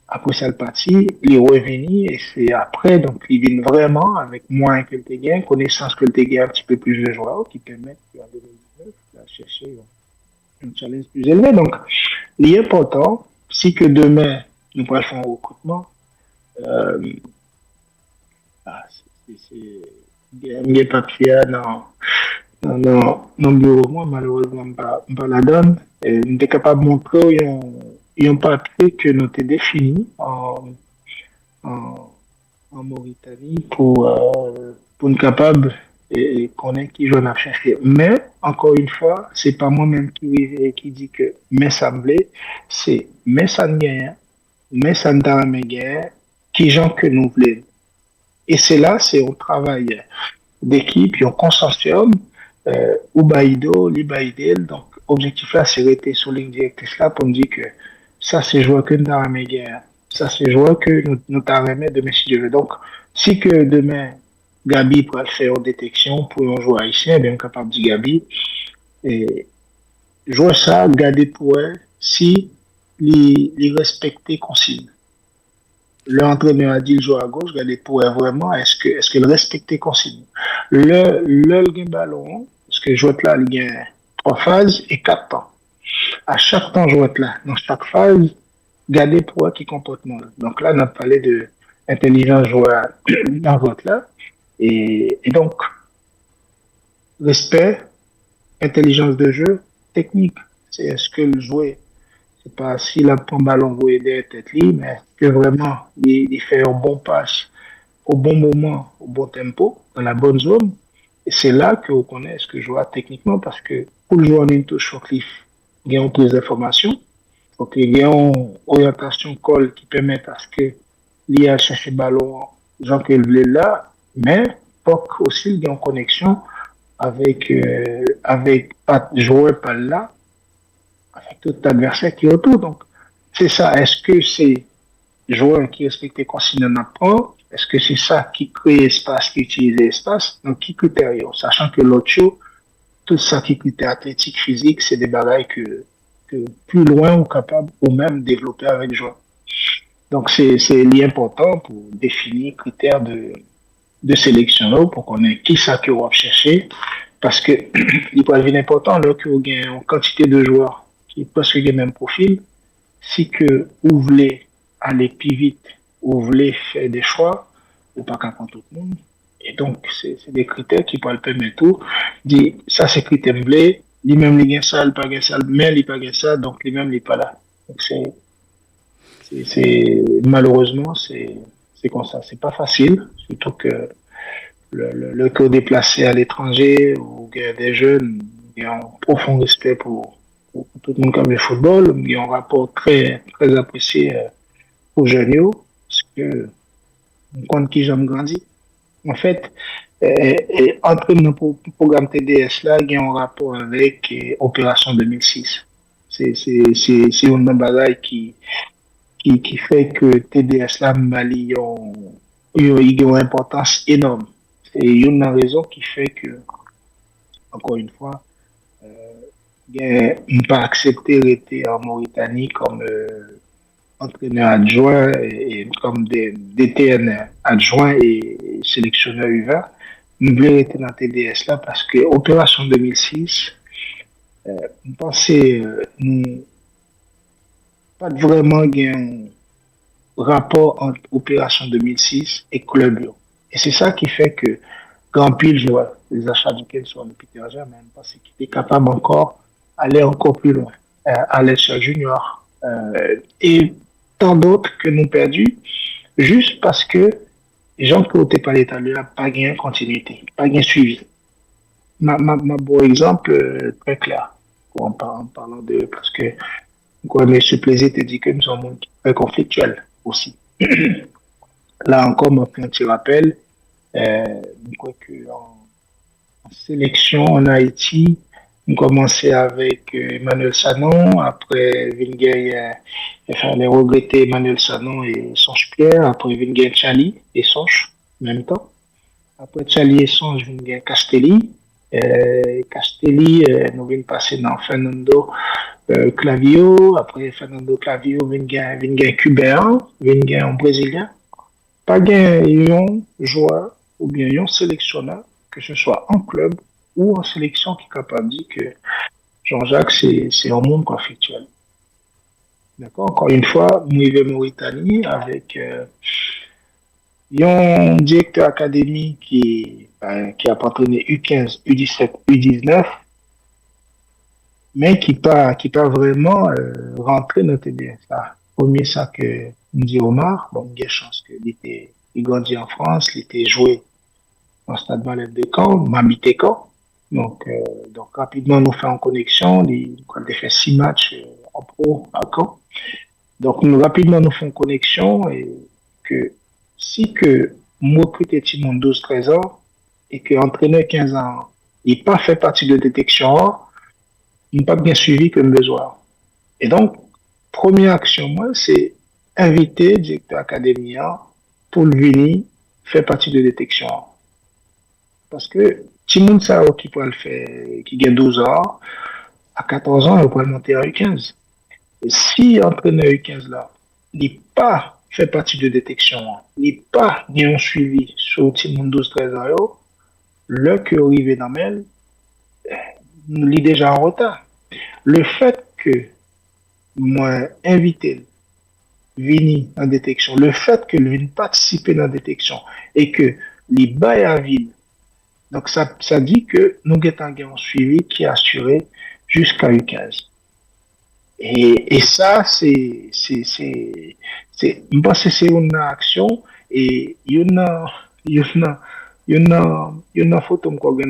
Après ça, le parti, il est revenu et c'est après, donc, il vient vraiment avec moins que le Téguin, connaissance que le Téguin, un petit peu plus de joueurs qui permettent en 2019 de chercher un challenge plus élevé. Donc, l'important, c'est que demain, nous pourrons faire un recrutement. Euh, il y a papier dans le bureau, moi, malheureusement, pas la donne. Nous sommes capables de montrer un papier que nous avons défini en, en Mauritanie pour être capable et connaître qui j'en ai cherché. Mais, encore une fois, c'est pas moi-même qui dit que mais ça me plaît, c'est mais ça ne gagne, mais ça ne t'a jamais gagné, qui gens que nous voulons. Et c'est là, c'est un travail d'équipe, un consortium, ou Baïdo, l'Ibaïdel. Donc, objectif là, c'est rester sur ligne directrice là pour me dire que ça, c'est joueur que nous t'a jamais gagné. Ça, c'est joueur que nous t'a jamais demain si Dieu veut. Donc, si que demain, Gabi pourra faire une détection pour un joueur haïtien, bien capable de dire Gabi, et jouer ça, garder pour elle, si les respecter consigne. L'entraîneur a dit le joueur à gauche, garder pour elle vraiment, est-ce que le respecter consigne. Le ballon, parce que jouer là, il y a 3 phases et 4 temps. À chaque temps, jouer là, dans chaque phase, garder pour elle qui comportement. Donc là, on a parlé de intelligence joueur dans votre là. Et donc, respect, intelligence de jeu, technique. C'est est-ce que le joueur, c'est pas s'il a un ballon joué derrière tête libre, mais que vraiment il fait un bon passe au bon moment, au bon tempo, dans la bonne zone. Et c'est là que vous connaissez ce que je joue techniquement parce que pour le joueur en une touche shortlift, il y a plus d'informations. Donc, il y a une orientation call qui permet à ce que l'IA cherche le ballon, gens que le là, mais pour aussi il y a une connexion avec pas joueur par là, avec tout adversaire qui est autour. Donc, c'est ça. Est-ce que c'est joueur qui respecte les consignes en apprend? Est-ce que c'est ça qui crée espace, qui utilise l'espace? Donc, qui critère, sachant que l'autre chose, tout ça qui critère athlétique, physique, c'est des bagailles que plus loin on est capable ou même développer avec le joueur. Donc, c'est l'important pour définir critères de sélection là, pour qu'on ait qui ça que on va chercher. Parce que, il peut être important, là, que vous avez une quantité de joueurs qui presque le même profil. Si que vous voulez aller plus vite, vous voulez faire des choix, ou pas qu'à prendre tout le monde. Et donc, c'est des critères qui peuvent permettre tout. Dire, ça, c'est critère blé, lui-même, il gagne ça, il pas gagne ça, mais il pas gagne ça, donc lui-même, il n'est pas là. Donc, malheureusement, c'est comme ça. C'est pas facile, surtout que le code déplacé à l'étranger, ou des jeunes, il y a un profond respect pour tout le monde comme le football, il y a un rapport très, très apprécié aux jeunes, parce que on compte qui j'aime grandir. En fait, entre nos programmes TDS là, il y a un rapport avec Opération 2006. C'est une bagaille qui fait que TDS là, Mali, il a une importance énorme. C'est une raison qui fait que, encore une fois, n'a pas accepté d'être en Mauritanie comme entraîneur adjoint et comme DTN adjoint et sélectionneur U20. Nous voulons être dans TDS là parce que Opération 2006, nous pensons pas vraiment un rapport entre Opération 2006 et Club. Et c'est ça qui fait que Grand Pile, je vois les achats duquel sont le Peter Germain, parce qu'il est capable encore aller encore plus loin, à l'échelle junior, et tant d'autres que nous perdus, juste parce que les gens qui ont été parlé tout à l'heure, pas gain continuité, pas gain suivi. Ma bon exemple très clair. en parlant de, parce que, quoi, mais ce plaisir te dit que nous sommes un monde très conflictuel aussi. Là encore, mon petit rappel, je crois que en sélection en Haïti, on commençait avec Emmanuel Sanon, après Vingay, il fallait regretter Emmanuel Sanon et Songe Pierre, après Vingay Chali et Songe, en même temps. Après Chali et Songe, Vingay Castelli. Castelli, nous venons passer dans Fernando Clavio, après Fernando Clavio, Vingay Cubain, Vingay en Brésilien. Pas un joueur ou bien un sélectionneur, que ce soit en club ou en sélection, qui est capable de dire que Jean-Jacques, c'est un monde conflictuel. D'accord? Encore une fois, nous vivons en Mauritanie avec un directeur académique qui a entraîné U15, U17, U19, mais qui pas vraiment rentré dans TDS. Ça. Premier, ça que nous dit Omar, bon, il y a chance il grandit en France, il était joué au Stade Malherbe de Caen, m'habité Caen. Donc rapidement, nous faisons en connexion, il a fait 6 matchs en pro à Caen. Donc, rapidement, nous faisons connexion et que si que moi recrute Timon 12-13 ans et que entraîneur 15 ans, il n'a pas fait partie de détection, il n'a pas bien suivi comme besoin. Et donc, première action, moi, c'est inviter le directeur académien pour le venir faire partie de détection. Parce que Timon Sao qui peut le faire, qui gagne 12 ans, à 14 ans, il peut monter à U15. Et si entraîneur U15 là, il n'est pas fait partie de détection, il n'est pas bien suivi sur Timon 12-13 ans, le que arrive dans Mel, il est déjà en retard. Le fait que moi invité vini en détection, le fait que le vini participer dans la détection et que les bails à ville, donc ça dit que nous avons un suivi qui est assuré jusqu'à U15. Et ça, je pense que c'est une action et il y a une photo que je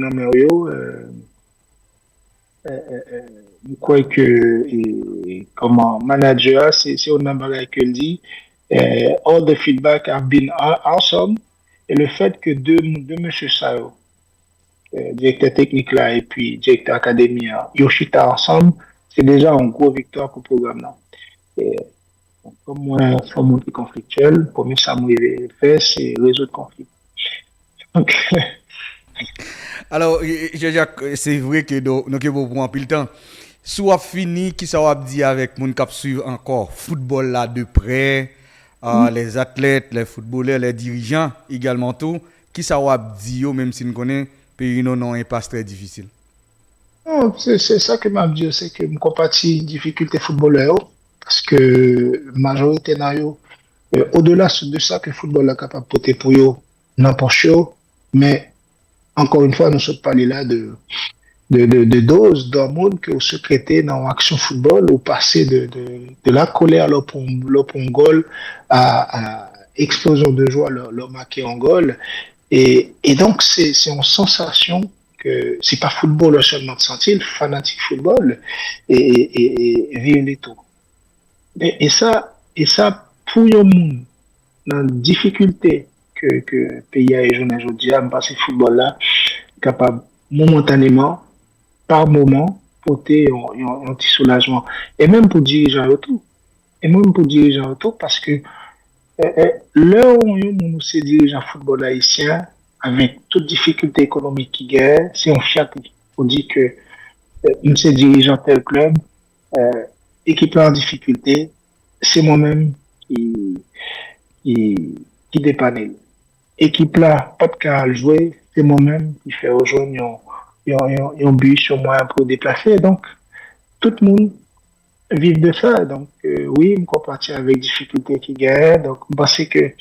je crois que comme manager, c'est une bagage que dit all the feedback have been awesome et le fait que deux monsieur Sao, directeur technique là et puis directeur académie, Yoshita ensemble, c'est déjà une grosse victoire pour le programme là. Et, comme moi, c'est un monde conflictuel, pour moi, ça m'a fait, c'est résoudre le conflit. Donc, Alors, Jacques, c'est vrai que nous avons pris un peu le temps. Soit fini, qui ça va dire avec mon cap suivre encore football là de près, les athlètes, les footballeurs, les dirigeants également tout, qui ça va dire même si nous connaissons pays non impasse très difficile. c'est ça que m'a dit, c'est que je compatis difficulté footballeur parce que majorité dans yo, au-delà de ça que le football est capable de porter pour eux, n'importe quoi, mais encore une fois, nous sommes parlé là de doses d'hormones que vous secrétez dans l'action football, ou passer de la colère pour un goal à explosion de joie, leur marquer en goal. Et donc, c'est une sensation que c'est pas football seulement de sentir, fanatique football, et vivre les tours. Et ça, pour le monde, dans la difficulté que le pays a aujourd'hui, à passer le football là, capable momentanément, par moment, porter un petit soulagement. Et même pour dirigeants autour. Et même pour dirigeants autour, parce que l'heure où nous sommes dirigeants football haïtien, avec toutes difficultés économiques qui gagnent, c'est un fierté. On dit que nous sommes dirigeants tel club, équipe en difficulté, c'est moi-même qui dépanne. Équipe là, pas de cas à jouer, c'est moi-même qui fait rejoindre un but sur moi pour déplacer. Donc, tout le monde vit de ça. Donc, oui, je compatis avec difficulté qui gagne. Donc, je pense que,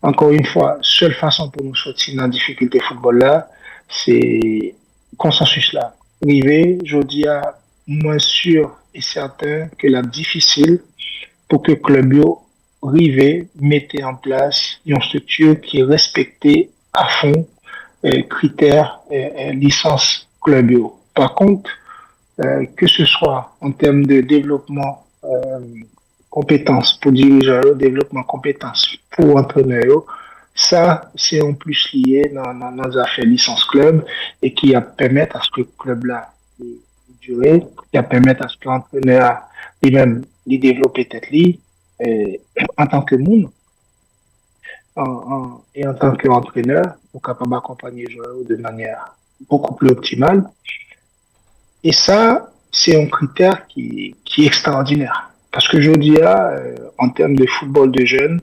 encore une fois, seule façon pour nous sortir dans la difficulté football là, c'est consensus là. Rivé, je dis à moins sûr et certain que la difficile pour que le club rivé mette en place une structure qui est respectée à fond critères licence club. Par contre, que ce soit en termes de développement compétences pour dirigeants, développement compétences pour entraîneurs, ça, c'est en plus lié dans nos affaires licence club et qui a permettre à ce que le club-là durer, qui a permettre à ce que l'entraîneur lui-même lui développer tête lui en tant que monde et en tant qu'entraîneur pour capable d'accompagner les joueurs de manière beaucoup plus optimale. Et ça, c'est un critère qui est extraordinaire. Parce que je dis, en termes de football de jeunes,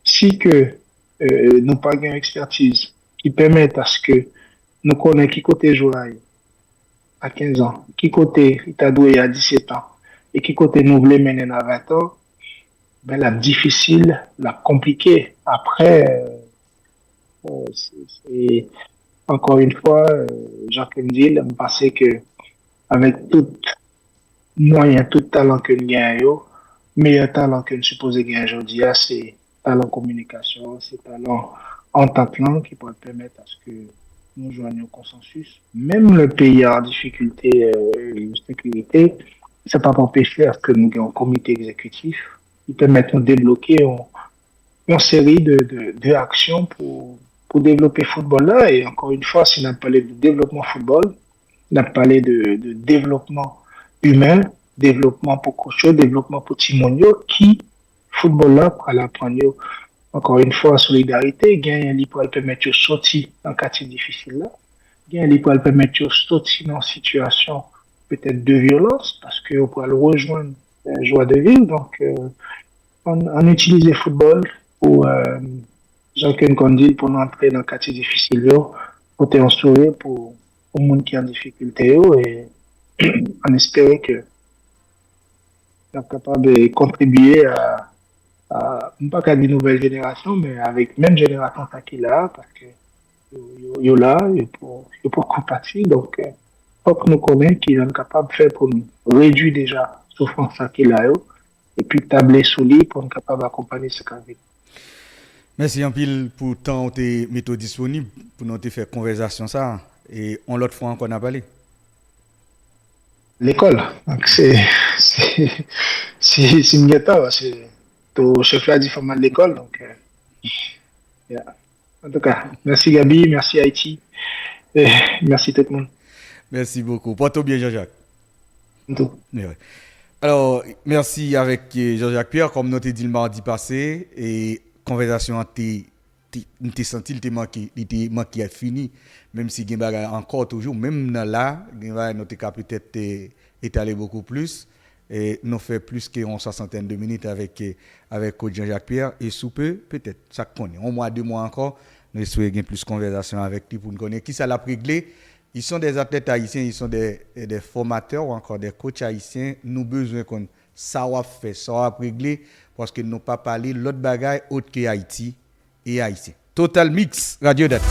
si que nous pas une expertise qui permette à ce que nous connaissions qui côté joueur à 15 ans, qui côté il t'a doué à 17 ans, et qui côté nous voulons mener à 20 ans, ben la difficile, la compliquée. Après, c'est encore une fois, Jacques Ndil, me pensait que avec tout moyen, tout talent que nous gagnons, meilleur talent que nous supposons gagner aujourd'hui, c'est talent communication, c'est talent en tant que langue qui peut permettre à ce que nous joignions au consensus. Même le pays en difficulté de sécurité, c'est pas pour empêcher à ce que nous ayons un comité exécutif qui permet de débloquer une série de actions pour développer le football là. Et encore une fois, si on a parlé de développement football, on a parlé de développement humain, développement pour coach, développement pour Timonio, qui, football là, pour l'apprendre, encore une fois, solidarité, gagner pour permettre de sortir dans un quartier difficile là, gagner pour permettre de sortir dans une situation peut-être de violence, parce qu'on pourra le rejoindre un joueur de ville, donc on utilise le football pour, Jean-Ken Kondil, pour nous entrer dans un quartier difficile, pour te sourire pour le monde qui est en difficulté, et en espérant que nous sommes capables de contribuer non pas qu'à des nouvelles générations, mais avec même génération qu'il a, parce que yo là, pour compatir, donc, faut que nous connaissions qu'ils sont capables de faire pour nous réduire déjà la souffrance qu'il a, et puis tabler sur lui pour nous capables d'accompagner ce qu'on veut. Merci en pile pour le temps que tu mis disponible pour nous faire conversation ça et on l'autre fois encore n'a parlé. L'école, donc c'est mieux c'est ton chef là dit format de l'école, donc yeah. En tout cas, merci Gabi, merci Haïti, et merci tout le monde. Merci beaucoup. Porte bien Jean-Jacques. Tout. Ouais. Alors, merci avec Jean-Jacques Pierre, comme nous t'ai dit le mardi passé, et conversation t'es senti, il t'est manqué à fini, même si il y a encore toujours, même là, nous t'es peut-être étaler beaucoup plus, et nous fait plus qu'une soixantaine de minutes avec coach Jean-Jacques Pierre, et sous peu, peut-être, ça connaît, un mois, 2 mois encore, nous espérons plus de conversation avec lui pour nous connaître qui ça l'a réglé. Ils sont des athlètes haïtiens, ils sont des formateurs ou encore des coachs haïtiens. Nous avons besoin qu'on savoir faire, savoir régler, parce que nous n'avons pas parlé de l'autre bagaille autre que Haïti et Haïtien. Total Mix, Radio Data.